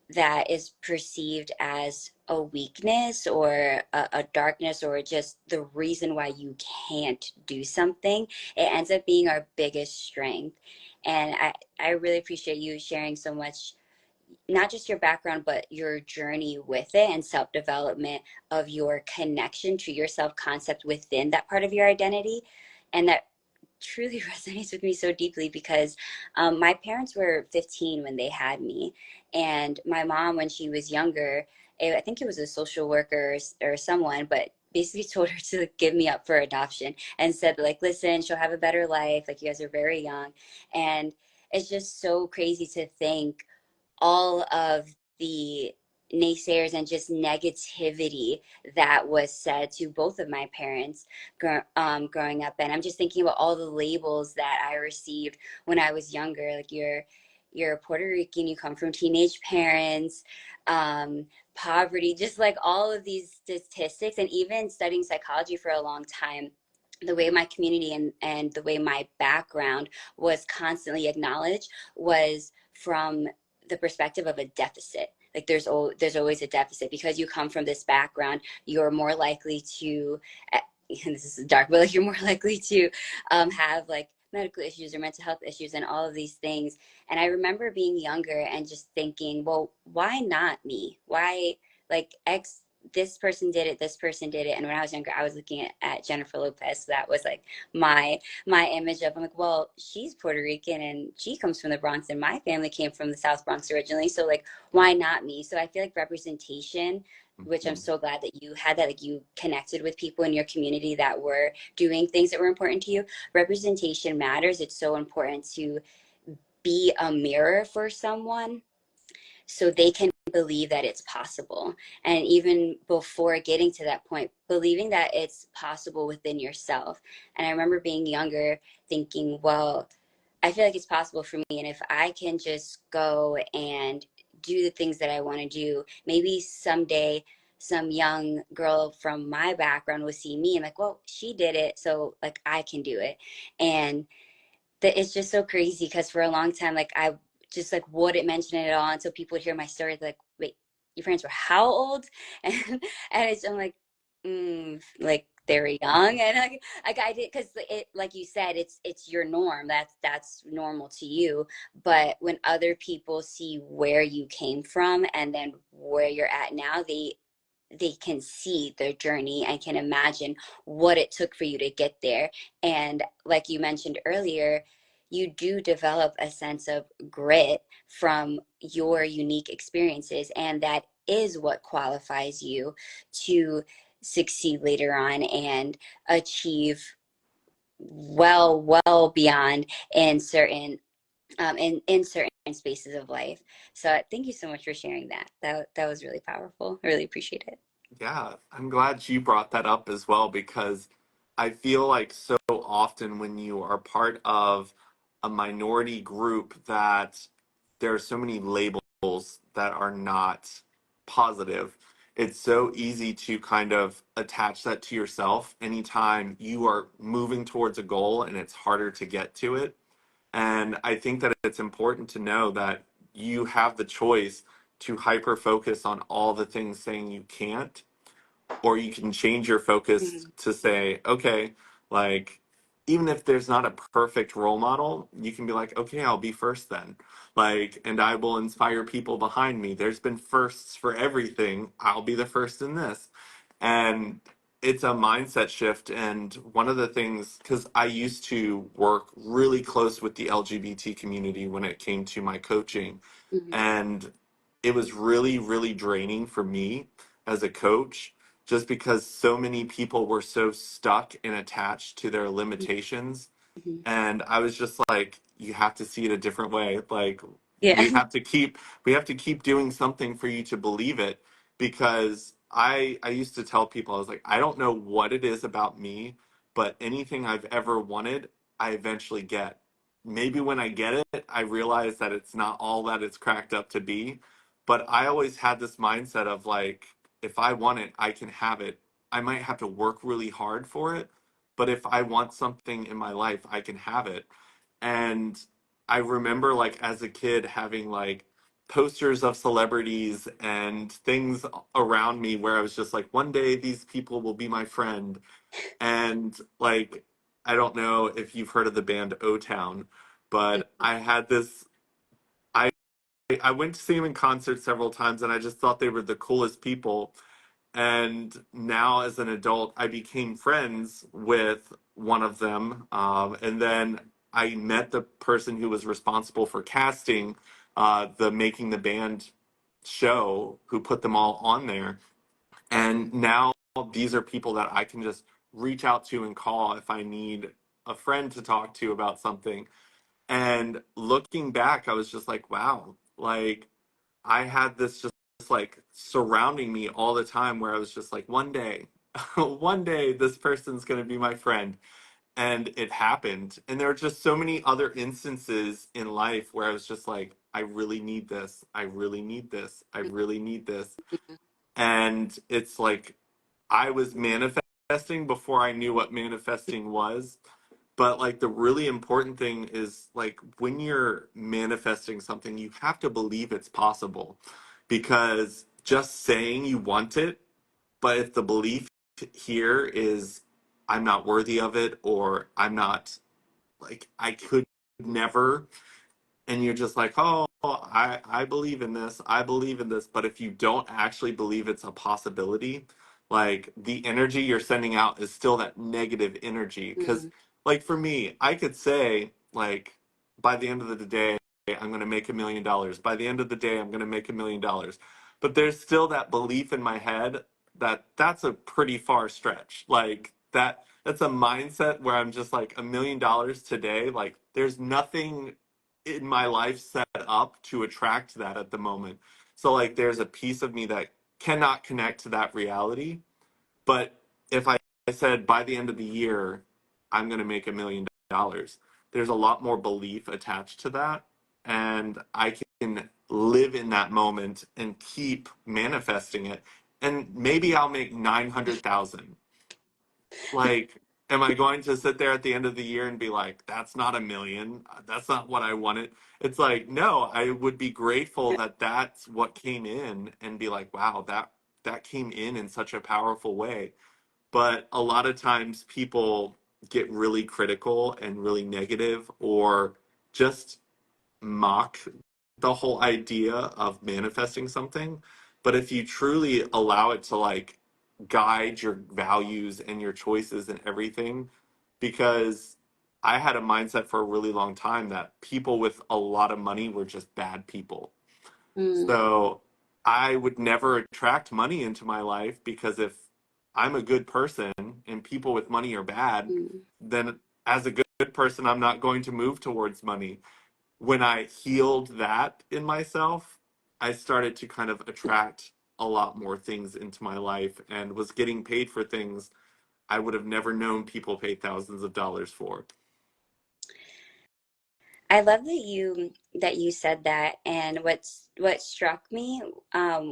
that is perceived as a weakness or a darkness or just the reason why you can't do something, it ends up being our biggest strength. And I really appreciate you sharing so much, not just your background, but your journey with it and self development of your connection to your self concept within that part of your identity. And that truly resonates with me so deeply because my parents were 15 when they had me. And my mom, when she was younger, I think it was a social worker or someone, but basically told her to give me up for adoption and said, like, listen, she'll have a better life. Like, you guys are very young. And it's just so crazy to think all of the naysayers and just negativity that was said to both of my parents growing up. And I'm just thinking about all the labels that I received when I was younger. Like, you're Puerto Rican, you come from teenage parents, poverty, just like all of these statistics. And even studying psychology for a long time, the way my community and the way my background was constantly acknowledged was from the perspective of a deficit. Like, there's always a deficit because you come from this background. You're more likely to, and this is dark, but like, you're more likely to have like medical issues or mental health issues and all of these things. And I remember being younger and just thinking, well, why not me? Why, like, X, this person did it, this person did it. And when I was younger, I was looking at Jennifer Lopez. So that was like my image of, I'm like, well, she's Puerto Rican and she comes from the Bronx and my family came from the South Bronx originally. So like, why not me? So I feel like representation, which I'm Mhm. so glad that you had, that like you connected with people in your community that were doing things that were important to you. Representation matters. It's so important to be a mirror for someone so they can believe that it's possible. And even before getting to that point, believing that it's possible within yourself. And I remember being younger thinking, well, I feel like it's possible for me. And if I can just go and do the things that I want to do, maybe someday some young girl from my background will see me and like, well, she did it, so like I can do it. And that it's just so crazy because for a long time, like, I just like wouldn't mention it at all until people would hear my story. Like, wait, your parents were how old? And I'm like, like, they were young. And like I did, because it, like you said, it's your norm. That's normal to you. But when other people see where you came from and then where you're at now, they can see their journey and can imagine what it took for you to get there. And like you mentioned earlier, you do develop a sense of grit from your unique experiences. And that is what qualifies you to succeed later on and achieve well beyond in certain in certain spaces of life. So thank you so much for sharing that. That was really powerful. I really appreciate it. Yeah, I'm glad you brought that up as well, because I feel like so often when you are part of a minority group that there are so many labels that are not positive. It's so easy to kind of attach that to yourself anytime you are moving towards a goal and it's harder to get to it. And I think that it's important to know that you have the choice to hyper focus on all the things saying you can't, or you can change your focus Mhm. to say, okay, like, even if there's not a perfect role model, you can be like, okay, I'll be first then. Like, and I will inspire people behind me. There's been firsts for everything. I'll be the first in this. And it's a mindset shift. And one of the things, because I used to work really close with the LGBT community when it came to my coaching, Mhm. and it was really, really draining for me as a coach just because so many people were so stuck and attached to their limitations. Mhm. And I was just like, you have to see it a different way. Like, Yeah. we have to keep we have to keep doing something for you to believe it. Because I used to tell people, I was like, I don't know what it is about me, but anything I've ever wanted, I eventually get. Maybe when I get it, I realize that it's not all that it's cracked up to be. But I always had this mindset of like, if I want it, I can have it. I might have to work really hard for it, but if I want something in my life, I can have it. And I remember like as a kid having like posters of celebrities and things around me where I was just like, one day these people will be my friend. And like, I don't know if you've heard of the band O Town, but I had this. I I went to see them in concert several times, and I just thought they were the coolest people. And now, as an adult, I became friends with one of them. And then I met the person who was responsible for casting the Making the Band show, who put them all on there. And now these are people that I can just reach out to and call if I need a friend to talk to about something. And looking back, I was just like, wow, like I had this just like surrounding me all the time where I was just like, one day, one day this person's going to be my friend. And it happened. And there are just so many other instances in life where I was just like, I really need this. I really need this. I really need this. And it's like I was manifesting before I knew what manifesting was. But like the really important thing is like when you're manifesting something, you have to believe it's possible, because just saying you want it, but if the belief here is I'm not worthy of it, or I'm not, like, I could never, and you're just like, oh, I believe in this, I believe in this. But if you don't actually believe it's a possibility, like the energy you're sending out is still that negative energy. Because, Mhm. like, for me, I could say, like, by the end of the day, I'm going to make $1 million. By the end of the day, I'm going to make $1 million. But there's still that belief in my head that that's a pretty far stretch. Like, that's a mindset where I'm just like $1 million today. Like, there's nothing in my life set up to attract that at the moment. So like there's a piece of me that cannot connect to that reality. But if I said by the end of the year I'm going to make $1 million, there's a lot more belief attached to that, and I can live in that moment and keep manifesting it. And maybe I'll make 900,000. Like, am I going to sit there at the end of the year and be like, that's not $1 million? That's not what I wanted. It's like, no, I would be grateful that that's what came in, and be like, wow, that came in such a powerful way. But a lot of times people get really critical and really negative, or just mock the whole idea of manifesting something. But if you truly allow it to like guide your values and your choices and everything, because I had a mindset for a really long time that people with a lot of money were just bad people. Mhm. So I would never attract money into my life, because if I'm a good person and people with money are bad, Mhm. then as a good person, I'm not going to move towards money. When I healed that in myself, I started to kind of attract a lot more things into my life, and was getting paid for things I would have never known people pay thousands of dollars for. I love that you said that, and what struck me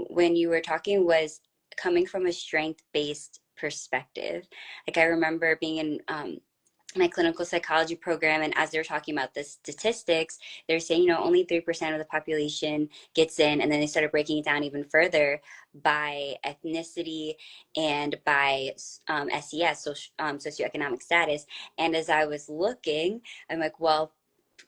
when you were talking was coming from a strength-based perspective. Like I remember being in my clinical psychology program, and as they're talking about the statistics, they're saying, only 3% of the population gets in, and then they started breaking it down even further by ethnicity and by SES, so socioeconomic status. And as I was looking, I'm like, well,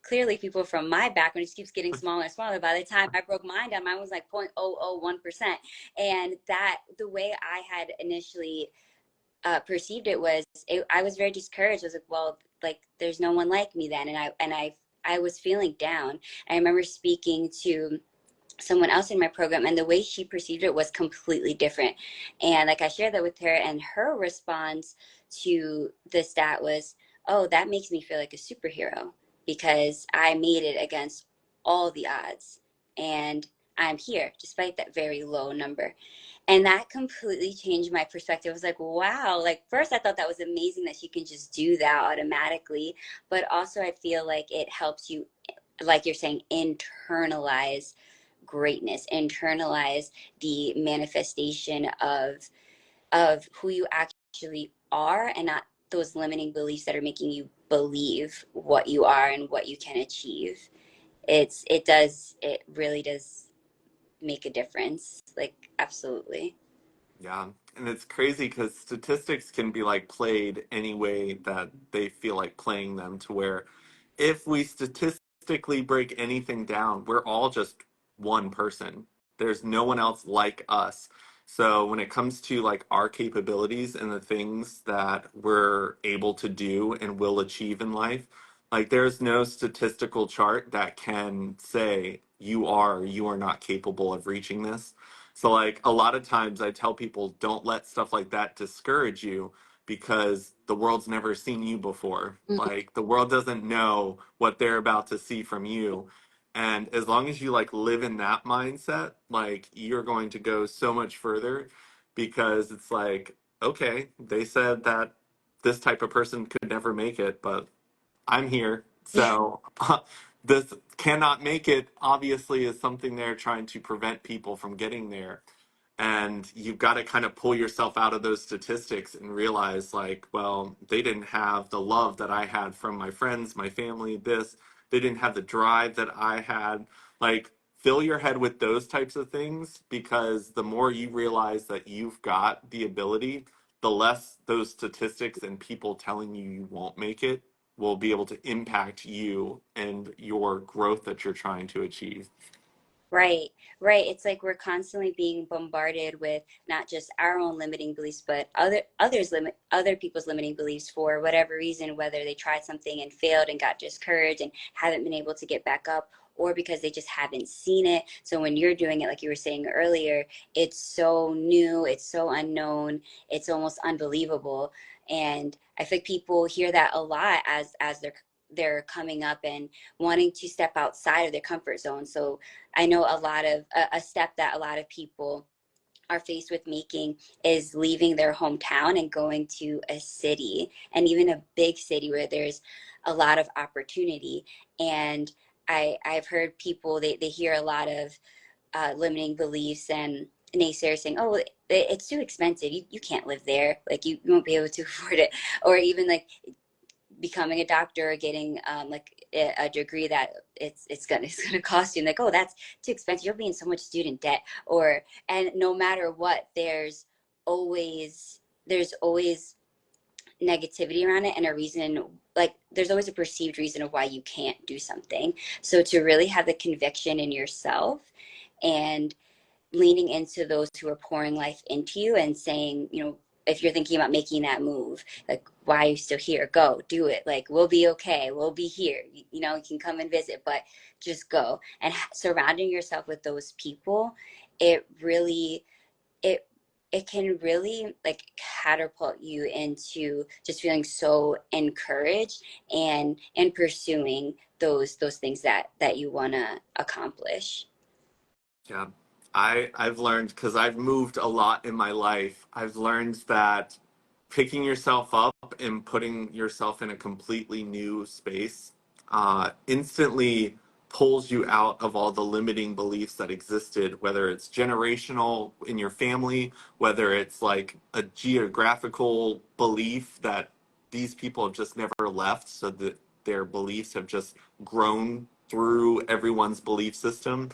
clearly people from my background just keeps getting smaller and smaller. By the time I broke mine down, mine was like 0.001%. And that, the way I had initially perceived it was, I was very discouraged. I was like, well, like there's no one like me then, and I was feeling down. I remember speaking to someone else in my program, and the way she perceived it was completely different. And like I shared that with her, and her response to the stat was, oh, that makes me feel like a superhero because I made it against all the odds, and I'm here despite that very low number. And that completely changed my perspective. I was like, wow, like first I thought that was amazing that she can just do that automatically, but also I feel like it helps you, like you're saying, internalize greatness, internalize the manifestation of who you actually are, and not those limiting beliefs that are making you believe what you are and what you can achieve. It really does make a difference, like absolutely. Yeah. And it's crazy because statistics can be like played any way that they feel like playing them, to where if we statistically break anything down, we're all just one person. There's no one else like us. So when it comes to like our capabilities and the things that we're able to do and will achieve in life, like there's no statistical chart that can say you are not capable of reaching this. So like a lot of times I tell people, don't let stuff like that discourage you, because the world's never seen you before. Mhm. Like the world doesn't know what they're about to see from you. And as long as you like live in that mindset, like you're going to go so much further, because it's like, okay, they said that this type of person could never make it, but I'm here. Yeah. So this cannot make it obviously is something they're trying to prevent people from getting there. And you've got to kind of pull yourself out of those statistics and realize, like, well, they didn't have the love that I had from my friends, my family, this. They didn't have the drive that I had. Like, fill your head with those types of things, because the more you realize that you've got the ability, the less those statistics and people telling you you won't make it will be able to impact you and your growth that you're trying to achieve. Right, right. It's like we're constantly being bombarded with not just our own limiting beliefs, but other people's limiting beliefs for whatever reason, whether they tried something and failed and got discouraged and haven't been able to get back up, or because they just haven't seen it. So when you're doing it, like you were saying earlier, it's so new, it's so unknown, it's almost unbelievable. And I think people hear that a lot as they're coming up and wanting to step outside of their comfort zone. So I know a step that a lot of people are faced with making is leaving their hometown and going to a city, and even a big city where there's a lot of opportunity. And I've heard people, they hear a lot of limiting beliefs and naysayers saying, oh, it's too expensive. You can't live there. Like you won't be able to afford it. Or even like becoming a doctor or getting like a degree that it's gonna cost you, and like, oh, that's too expensive, you'll be in so much student debt. Or, and no matter what, there's always negativity around it, and a reason, like there's always a perceived reason of why you can't do something. So to really have the conviction in yourself, and leaning into those who are pouring life into you and saying, if you're thinking about making that move, like, why are you still here? Go do it. Like, we'll be okay. We'll be here. You can come and visit, but just go. And surrounding yourself with those people, it really, it, it can really like catapult you into just feeling so encouraged and pursuing those things that you want to accomplish. Yeah. I've learned, because I've moved a lot in my life. I've learned that picking yourself up and putting yourself in a completely new space instantly pulls you out of all the limiting beliefs that existed, whether it's generational in your family, whether it's like a geographical belief that these people have just never left, so that their beliefs have just grown through everyone's belief system.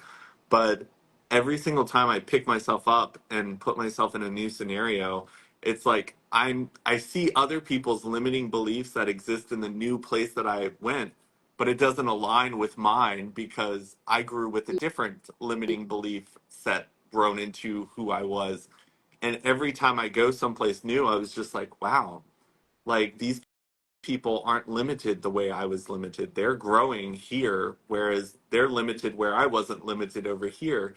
But every single time I pick myself up and put myself in a new scenario, it's like I see other people's limiting beliefs that exist in the new place that I went, but it doesn't align with mine because I grew with a different limiting belief set grown into who I was. And every time I go someplace new, I was just like, wow, like these people aren't limited the way I was limited. They're growing here, whereas they're limited where I wasn't limited over here.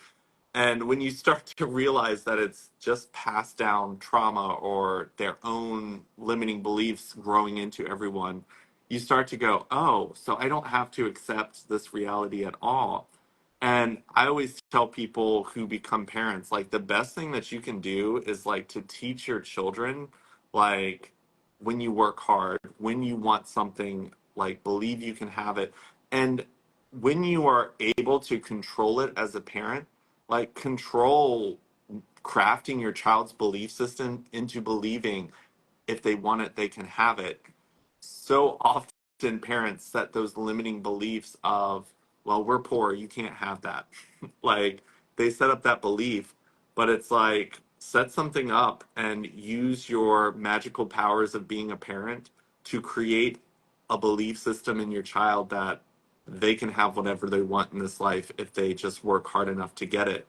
And when you start to realize that it's just passed down trauma or their own limiting beliefs growing into everyone, you start to go, oh, so I don't have to accept this reality at all. And I always tell people who become parents, like the best thing that you can do is like to teach your children, like when you work hard, when you want something, like believe you can have it. And when you are able to control it as a parent, like control crafting your child's belief system into believing if they want it, they can have it. So often parents set those limiting beliefs of, well, we're poor, you can't have that. Like they set up that belief, but it's like set something up and use your magical powers of being a parent to create a belief system in your child that they can have whatever they want in this life if they just work hard enough to get it,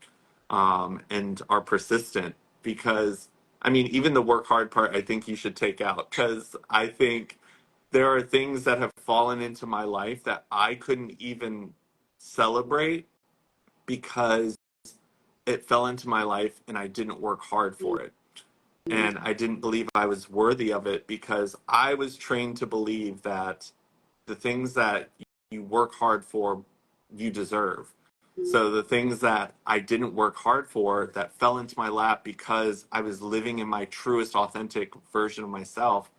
and are persistent. Because I mean, even the work hard part, I think you should take out, because I think there are things that have fallen into my life that I couldn't even celebrate because it fell into my life and I didn't work hard for it. And I didn't believe I was worthy of it because I was trained to believe that the things that you work hard for, you deserve. So the things that I didn't work hard for that fell into my lap because I was living in my truest, authentic version of myself,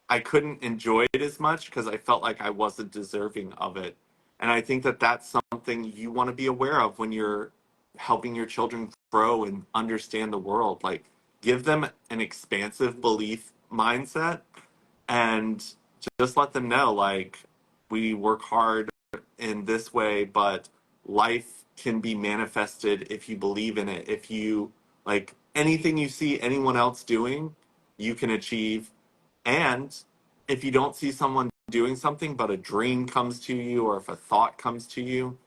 I couldn't enjoy it as much because I felt like I wasn't deserving of it. And I think that that's something you want to be aware of when you're helping your children grow and understand the world. Like, give them an expansive belief mindset and just let them know, like, we work hard in this way, but life can be manifested if you believe in it. If you, like, anything you see anyone else doing, you can achieve. And if you don't see someone doing something, but a dream comes to you, or if a thought comes to you,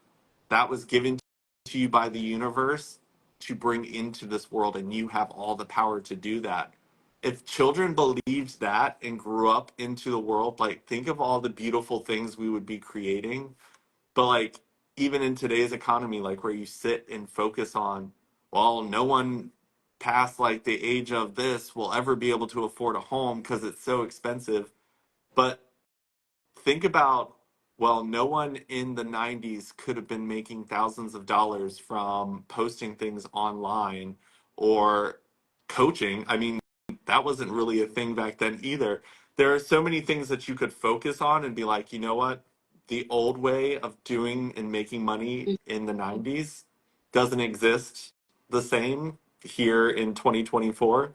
that was given to you by the universe to bring into this world, and you have all the power to do that. If children believed that and grew up into the world, like, think of all the beautiful things we would be creating. But like, even in today's economy, like, where you sit and focus on, well, no one past like the age of this will ever be able to afford a home because it's so expensive. But think about, well, no one in the 90s could have been making thousands of dollars from posting things online or coaching. I mean, that wasn't really a thing back then either. There are so many things that you could focus on and be like, you know what? The old way of doing and making money in the 90s doesn't exist the same here in 2024.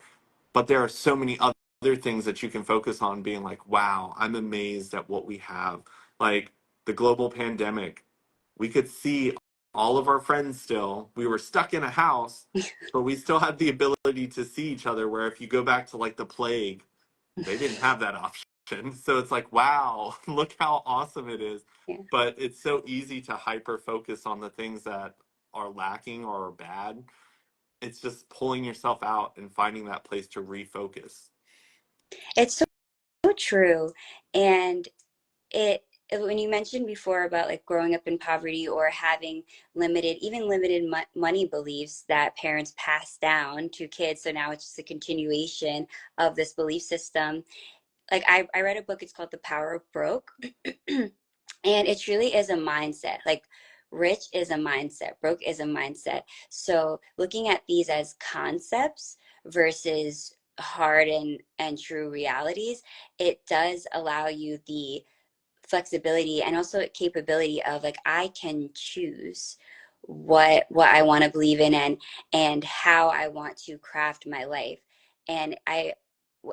But there are so many other things that you can focus on, being like, wow, I'm amazed at what we have. Like the global pandemic, we could see all of our friends still. We were stuck in a house, but we still had the ability to see each other. Where if you go back to like the plague, they didn't have that option. So it's like, wow, look how awesome it is. Yeah. But it's so easy to hyper focus on the things that are lacking or are bad. It's just pulling yourself out and finding that place to refocus. It's so true. And it when you mentioned before about like growing up in poverty or having limited money beliefs that parents pass down to kids, so now it's just a continuation of this belief system. Like I read a book, it's called The Power of Broke. And it truly is a mindset. Like rich is a mindset, broke is a mindset. So looking at these as concepts versus hard and true realities, it does allow you the flexibility and also capability of like I can choose what I want to believe in and how I want to craft my life. And I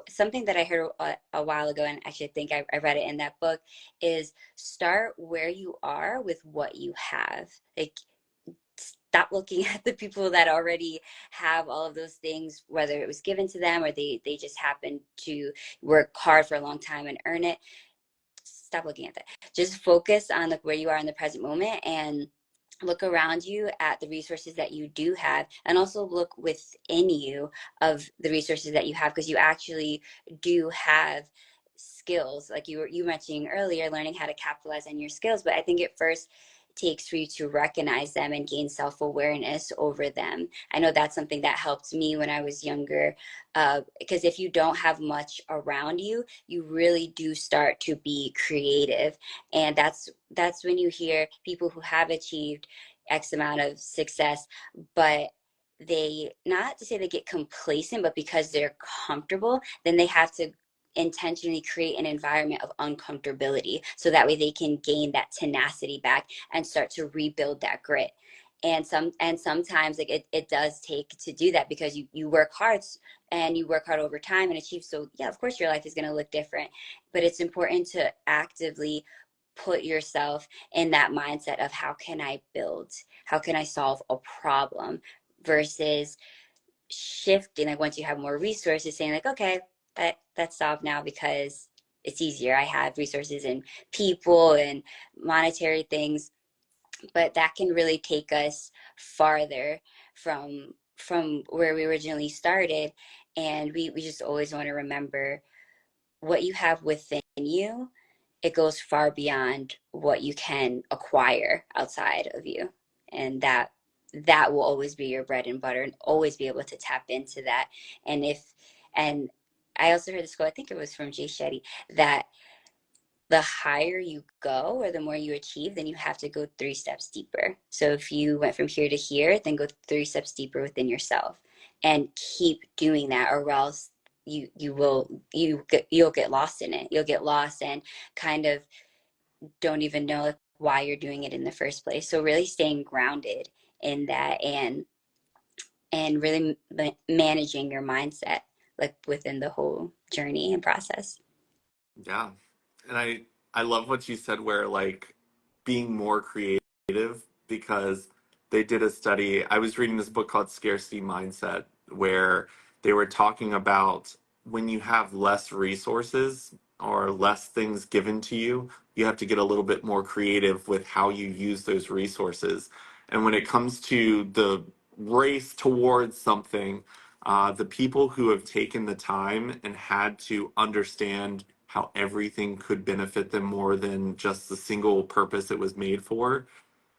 something that I heard a while ago, and actually I think I read it in that book, is start where you are with what you have. Like, stop looking at the people that already have all of those things, whether it was given to them or they just happened to work hard for a long time and earn it. Stop looking at that. Just focus on like where you are in the present moment, and look around you at the resources that you do have, and also look within you of the resources that you have, because you actually do have skills, like you mentioning earlier, learning how to capitalize on your skills. But I think it first takes for you to recognize them and gain self-awareness over them. I know that's something that helped me when I was younger, because if you don't have much around you, you really do start to be creative. And that's when you hear people who have achieved X amount of success, but they, not to say they get complacent, but because they're comfortable, then they have to intentionally create an environment of uncomfortability so that way they can gain that tenacity back and start to rebuild that grit. And sometimes like it does take to do that, because you work hard, and you work hard over time and achieve. So yeah, of course your life is going to look different, but it's important to actively put yourself in that mindset of how can I build, how can I solve a problem, versus shifting, like once you have more resources, saying like, okay, that's solved now because it's easier, I have resources and people and monetary things. But that can really take us farther from where we originally started. And we just always want to remember what you have within you. It goes far beyond what you can acquire outside of you, and that will always be your bread and butter, and always be able to tap into that. And I also heard this quote, I think it was from Jay Shetty, that the higher you go or the more you achieve, then you have to go 3 steps deeper. So if you went from here to here, then go 3 steps deeper within yourself, and keep doing that, or else you'll get lost in it. You'll get lost and kind of don't even know like why you're doing it in the first place. So really staying grounded in that, and really managing your mindset like within the whole journey and process. Yeah. And I love what you said where like being more creative, because they did a study. I was reading this book called Scarcity Mindset where they were talking about when you have less resources or less things given to you, you have to get a little bit more creative with how you use those resources. And when it comes to the race towards something, the people who have taken the time and had to understand how everything could benefit them more than just the single purpose it was made for,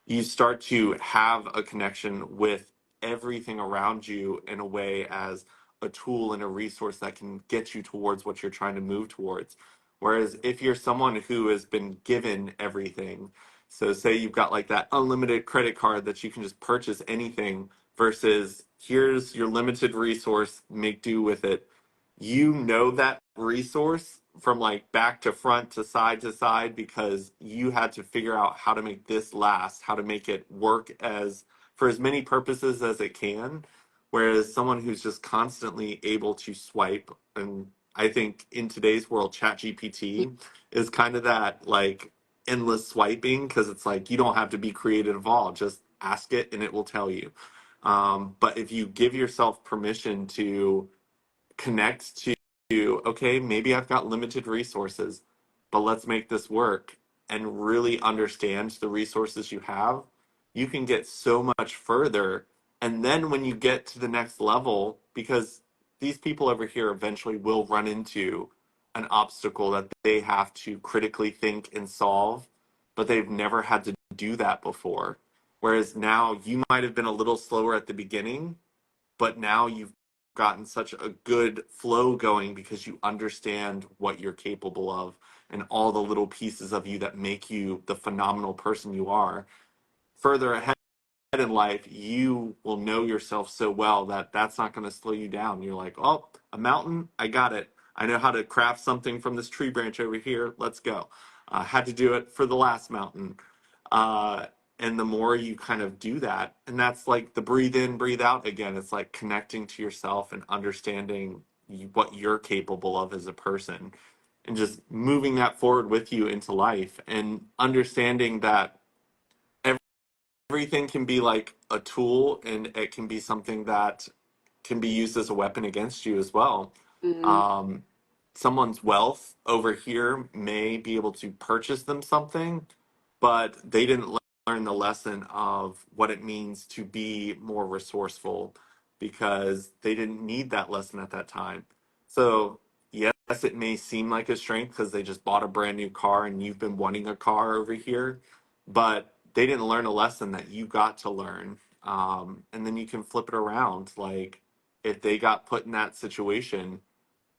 you start to have a connection with everything around you in a way as a tool and a resource that can get you towards what you're trying to move towards. Whereas if you're someone who has been given everything, so say you've got like that unlimited credit card that you can just purchase anything, versus here's your limited resource, make do with it. You know that resource from like back to side because you had to figure out how to make this last, how to make it work as for as many purposes as it can. Whereas someone who's just constantly able to swipe, and I think in today's world, ChatGPT is kind of that like endless swiping, because it's like you don't have to be creative at all, just ask it and it will tell you. But if you give yourself permission to connect to, okay, maybe I've got limited resources, but let's make this work, and really understand the resources you have, you can get so much further. And then when you get to the next level, because these people over here eventually will run into an obstacle that they have to critically think and solve, but they've never had to do that before. Whereas now you might have been a little slower at the beginning, but now you've gotten such a good flow going because you understand what you're capable of and all the little pieces of you that make you the phenomenal person you are. Further ahead in life, you will know yourself so well that that's not going to slow you down. You're like, oh, a mountain, I got it. I know how to craft something from this tree branch over here. Let's go. Had to do it for the last mountain. Uh, and the more you kind of do that, and that's like the breathe in, breathe out again. It's like connecting to yourself and understanding what you're capable of as a person, and just moving that forward with you into life, and understanding that everything can be like a tool, and it can be something that can be used as a weapon against you as well. Mm, Um, Someone's wealth over here may be able to purchase them something, but they didn't learn the lesson of what it means to be more resourceful, because they didn't need that lesson at that time. So, yes, it may seem like a strength because they just bought a brand new car and you've been wanting a car over here, but they didn't learn a lesson that you got to learn. And then you can flip it around. Like, if they got put in that situation,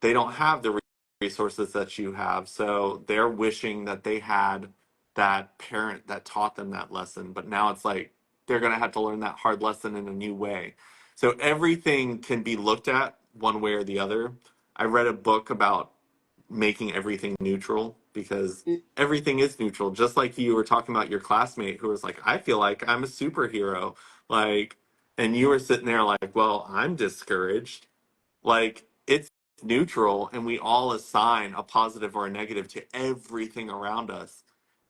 they don't have the resources that you have. So they're wishing that they had that parent that taught them that lesson. But now it's like they're going to have to learn that hard lesson in a new way. So everything can be looked at one way or the other. I read a book about making everything neutral, because mm. everything is neutral. Just like you were talking about your classmate who was like, I feel like I'm a superhero. Like, and you were sitting there like, well, I'm discouraged. Like, it's neutral, and we all assign a positive or a negative to everything around us.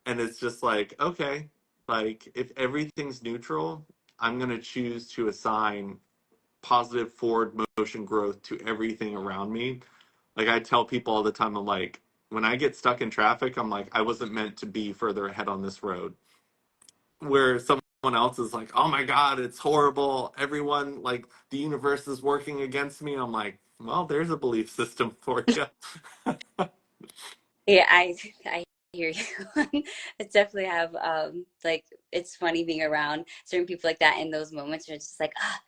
And it's just like, okay, like if everything's neutral, I'm going to choose to assign positive forward motion growth to everything around me. Like, I tell people all the time, I'm like, when I get stuck in traffic, I'm like, I wasn't meant to be further ahead on this road. Where someone else is like, oh my God, it's horrible. Everyone, like, the universe is working against me. I'm like, well, there's a belief system for you. Yeah, I hear you. I definitely have like it's funny being around certain people like that in those moments where it's just like, ah,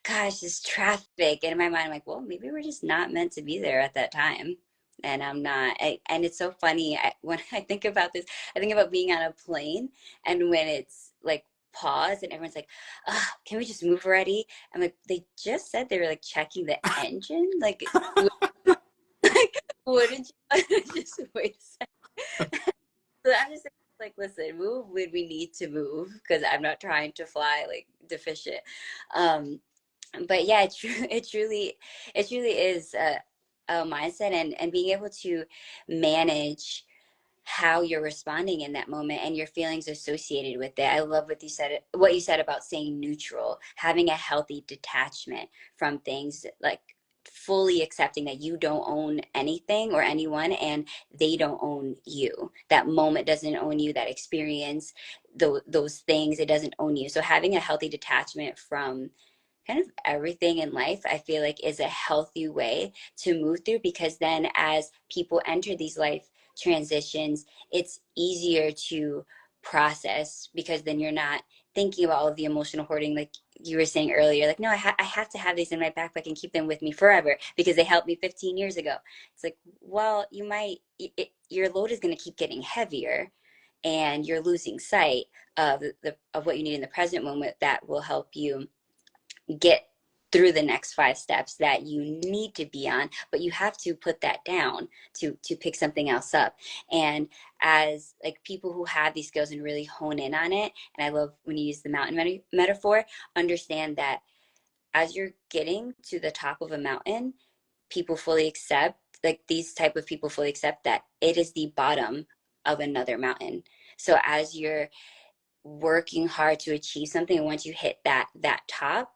gosh, this traffic. And in my mind, I'm like, well, maybe we're just not meant to be there at that time. And I'm not. And it's so funny. When I think about this, I think about being on a plane and when it's like pause and everyone's like, ah, can we just move already? I'm like, they just said they were like checking the engine. Like, like wouldn't you just wait a second? So I'm just like, listen, move when we need to move because I'm not trying to fly like deficient. Um, but yeah, it truly is a mindset and being able to manage how you're responding in that moment and your feelings associated with it. I love what you said about staying neutral, having a healthy detachment from things, like fully accepting that you don't own anything or anyone and they don't own you. That moment doesn't own you, that experience, those things, it doesn't own you. So having a healthy detachment from kind of everything in life, I feel like is a healthy way to move through because then as people enter these life transitions, it's easier to process because then you're not thinking about all of the emotional hoarding like you were saying earlier, like no, I have to have these in my backpack and keep them with me forever because they helped me 15 years ago. It's like, well, your load is going to keep getting heavier and you're losing sight of of what you need in the present moment that will help you get through the next 5 steps that you need to be on, but you have to put that down to pick something else up. And as like people who have these skills and really hone in on it, and I love when you use the mountain metaphor, understand that as you're getting to the top of a mountain, people fully accept, like these type of people fully accept that it is the bottom of another mountain. So as you're working hard to achieve something, and once you hit that top,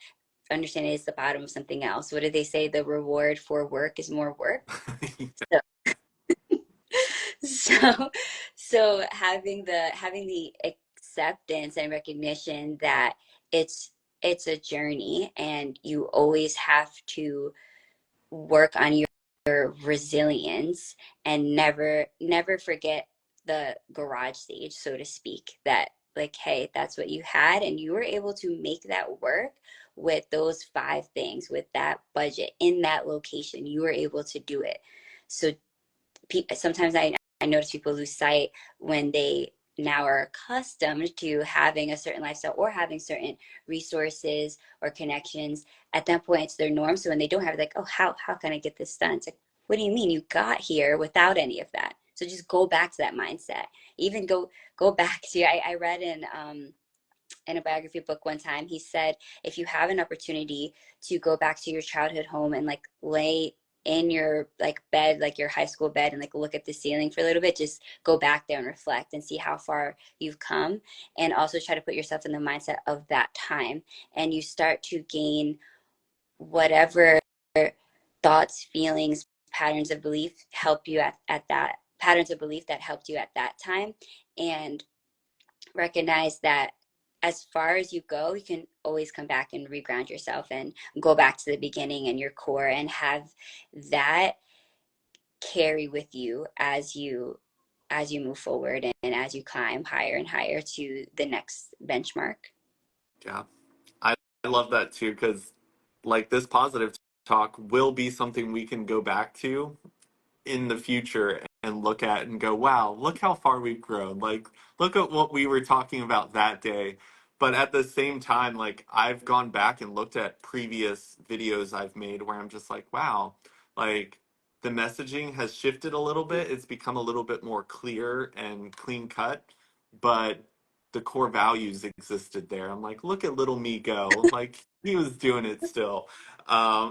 understand it is the bottom of something else. What do they say? The reward for work is more work. So so, so having the acceptance and recognition that it's it's a journey and you always have to work on your resilience and never forget the garage stage, so to speak, that like, hey, that's what you had and you were able to make that work with those 5 things, with that budget in that location. You were able to do it. So sometimes I notice people lose sight when they now are accustomed to having a certain lifestyle or having certain resources or connections. At that point, it's their norm. So when they don't have it, like, oh, how can I get this done? It's like, what do you mean you got here without any of that? So just go back to that mindset. Even go back to I read in a biography book one time, he said if you have an opportunity to go back to your childhood home and like lay in your like bed, like your high school bed, and like look at the ceiling for a little bit, just go back there and reflect and see how far you've come, and also try to put yourself in the mindset of that time, and you start to gain whatever thoughts, feelings, patterns of belief help you at that patterns of belief that helped you at that time, and recognize that as far as you go, you can always come back and reground yourself and go back to the beginning and your core, and have that carry with you as you move forward, and as you climb higher and higher to the next benchmark. Yeah. I love that too, because like this positive talk will be something we can go back to in the future and look at and go, wow, look how far we've grown. Like, look at what we were talking about that day. But at the same time, like, I've gone back and looked at previous videos I've made where I'm just like, wow, like, the messaging has shifted a little bit. It's become a little bit more clear and clean cut, but the core values existed there. I'm like, look at little me go. Like, he was doing it still.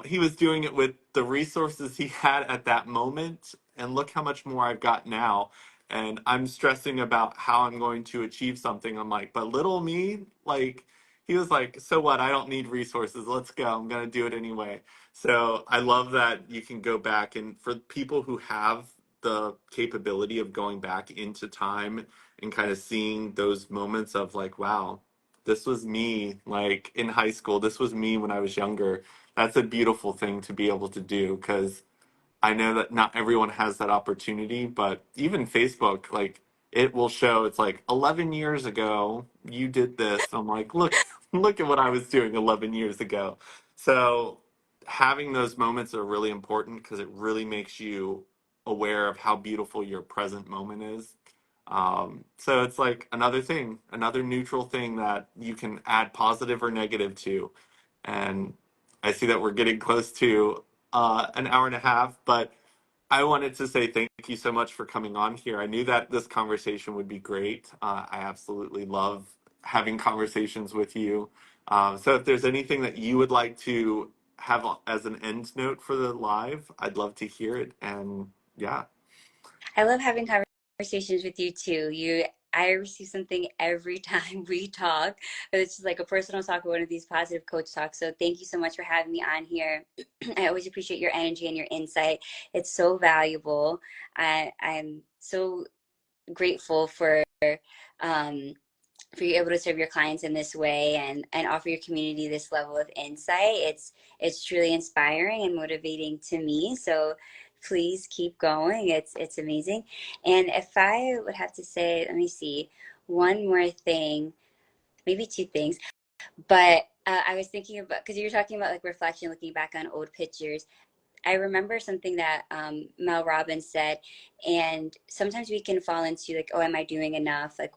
He was doing it with the resources he had at that moment, and look how much more I've got now. And I'm stressing about how I'm going to achieve something. I'm like, but little me, like, he was like, so what? I don't need resources. Let's go. I'm going to do it anyway. So I love that you can go back. And for people who have the capability of going back into time and kind of seeing those moments of like, wow, this was me like in high school. This was me when I was younger. That's a beautiful thing to be able to do, because I know that not everyone has that opportunity, but even Facebook, like it will show it's like 11 years ago you did this. I'm like, look, look at what I was doing 11 years ago. So having those moments are really important because it really makes you aware of how beautiful your present moment is. So it's like another thing, another neutral thing that you can add positive or negative to. And I see that we're getting close to an hour and a half, but I wanted to say thank you so much for coming on here. I knew that this conversation would be great. I absolutely love having conversations with you. So if there's anything that you would like to have as an end note for the live, I'd love to hear it. And yeah. I love having conversations with you too. I receive something every time we talk. It's just like a personal talk or one of these positive coach talks. So thank you so much for having me on here. I always appreciate your energy and your insight. It's so valuable. I'm so grateful um, for you able to serve your clients in this way, and offer your community this level of insight. It's truly inspiring and motivating to me. So please keep going. It's amazing. And if I would have to say, let me see, one more thing, maybe two things, but I was thinking about, because you were talking about like reflection, looking back on old pictures. I remember something that Mel Robbins said, and sometimes we can fall into like, oh, am I doing enough? Like,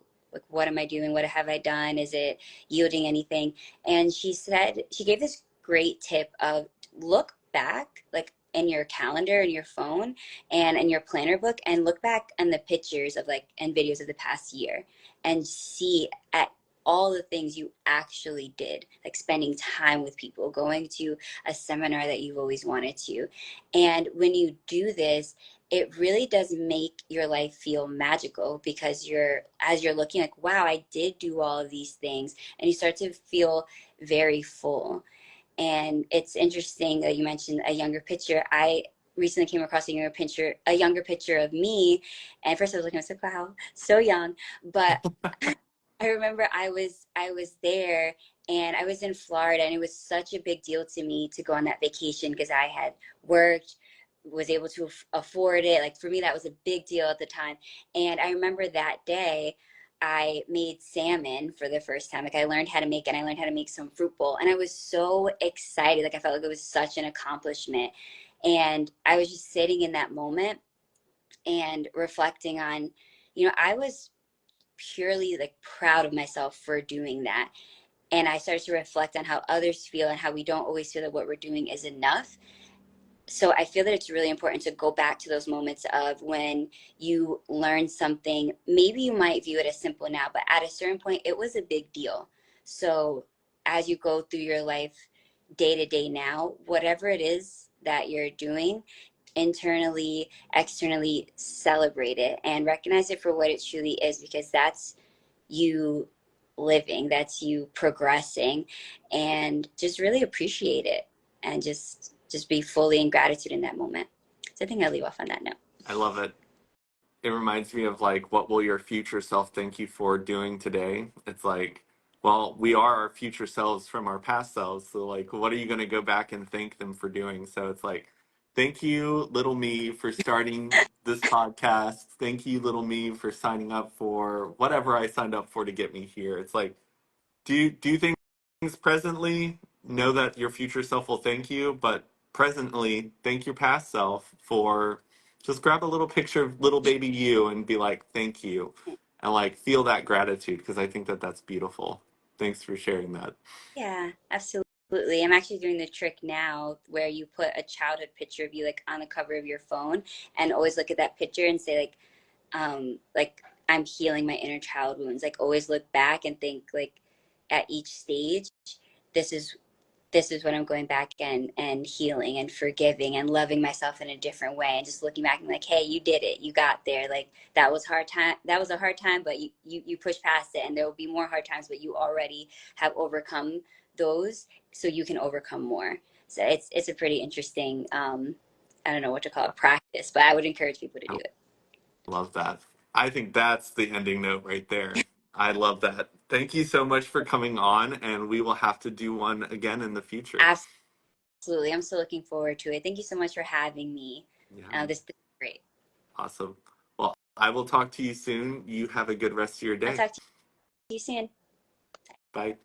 what am I doing? What have I done? Is it yielding anything? And she said, she gave this great tip of look back, like in your calendar and your phone and in your planner book, and look back on the pictures of like and videos of the past year, and see at all the things you actually did, like spending time with people, going to a seminar that you've always wanted to. And when you do this, it really does make your life feel magical, because as you're looking like, wow, I did do all of these things, and you start to feel very full. And it's interesting that you mentioned a younger picture. I recently came across a younger picture of me, and first I was looking, I was like, wow, so young. But I remember I was there, and I was in Florida, and it was such a big deal to me to go on that vacation because I had worked, was able to afford it. Like for me, that was a big deal at the time. And I remember that day I made salmon for the first time. Like I learned how to make it, and I learned how to make some fruit bowl, and I was so excited. Like I felt like it was such an accomplishment. And I was just sitting in that moment and reflecting on, I was purely like proud of myself for doing that. And I started to reflect on how others feel, and how we don't always feel that what we're doing is enough. So I feel that it's really important to go back to those moments of when you learn something. Maybe you might view it as simple now, but at a certain point it was a big deal. So as you go through your life day to day now, whatever it is that you're doing, internally, externally, celebrate it and recognize it for what it truly is, because that's you living, that's you progressing, and just really appreciate it and just be fully in gratitude in that moment. So I think I'll leave off on that note. I love it. It reminds me of like, what will your future self thank you for doing today? It's like, well, we are our future selves from our past selves. So like, what are you going to go back and thank them for doing? So it's like, thank you, little me, for starting this podcast. Thank you, little me, for signing up for whatever I signed up for to get me here. It's like, do things presently, know that your future self will thank you, but presently thank your past self for, just grab a little picture of little baby you and be like, thank you, and like feel that gratitude, because I think that that's beautiful. Thanks for sharing that. Yeah, absolutely. I'm actually doing the trick now where you put a childhood picture of you like on the cover of your phone and always look at that picture and say like I'm healing my inner child wounds. Like always look back and think like at each stage, this is this is what I'm going back and healing and forgiving and loving myself in a different way, and just looking back and like, hey, you did it, you got there. Like that was hard time, that was a hard time, but you pushed past it, and there will be more hard times, but you already have overcome those, so you can overcome more. So it's a pretty interesting I don't know what to call it, practice, but I would encourage people to I do it. love that. I think that's the ending note right there. I love that. Thank you so much for coming on, and we will have to do one again in the future. Absolutely, I'm still looking forward to it. Thank you so much for having me. Yeah, This is great. awesome. Well, I will talk to you soon. You have a good rest of your I'll day. talk to you soon. Bye.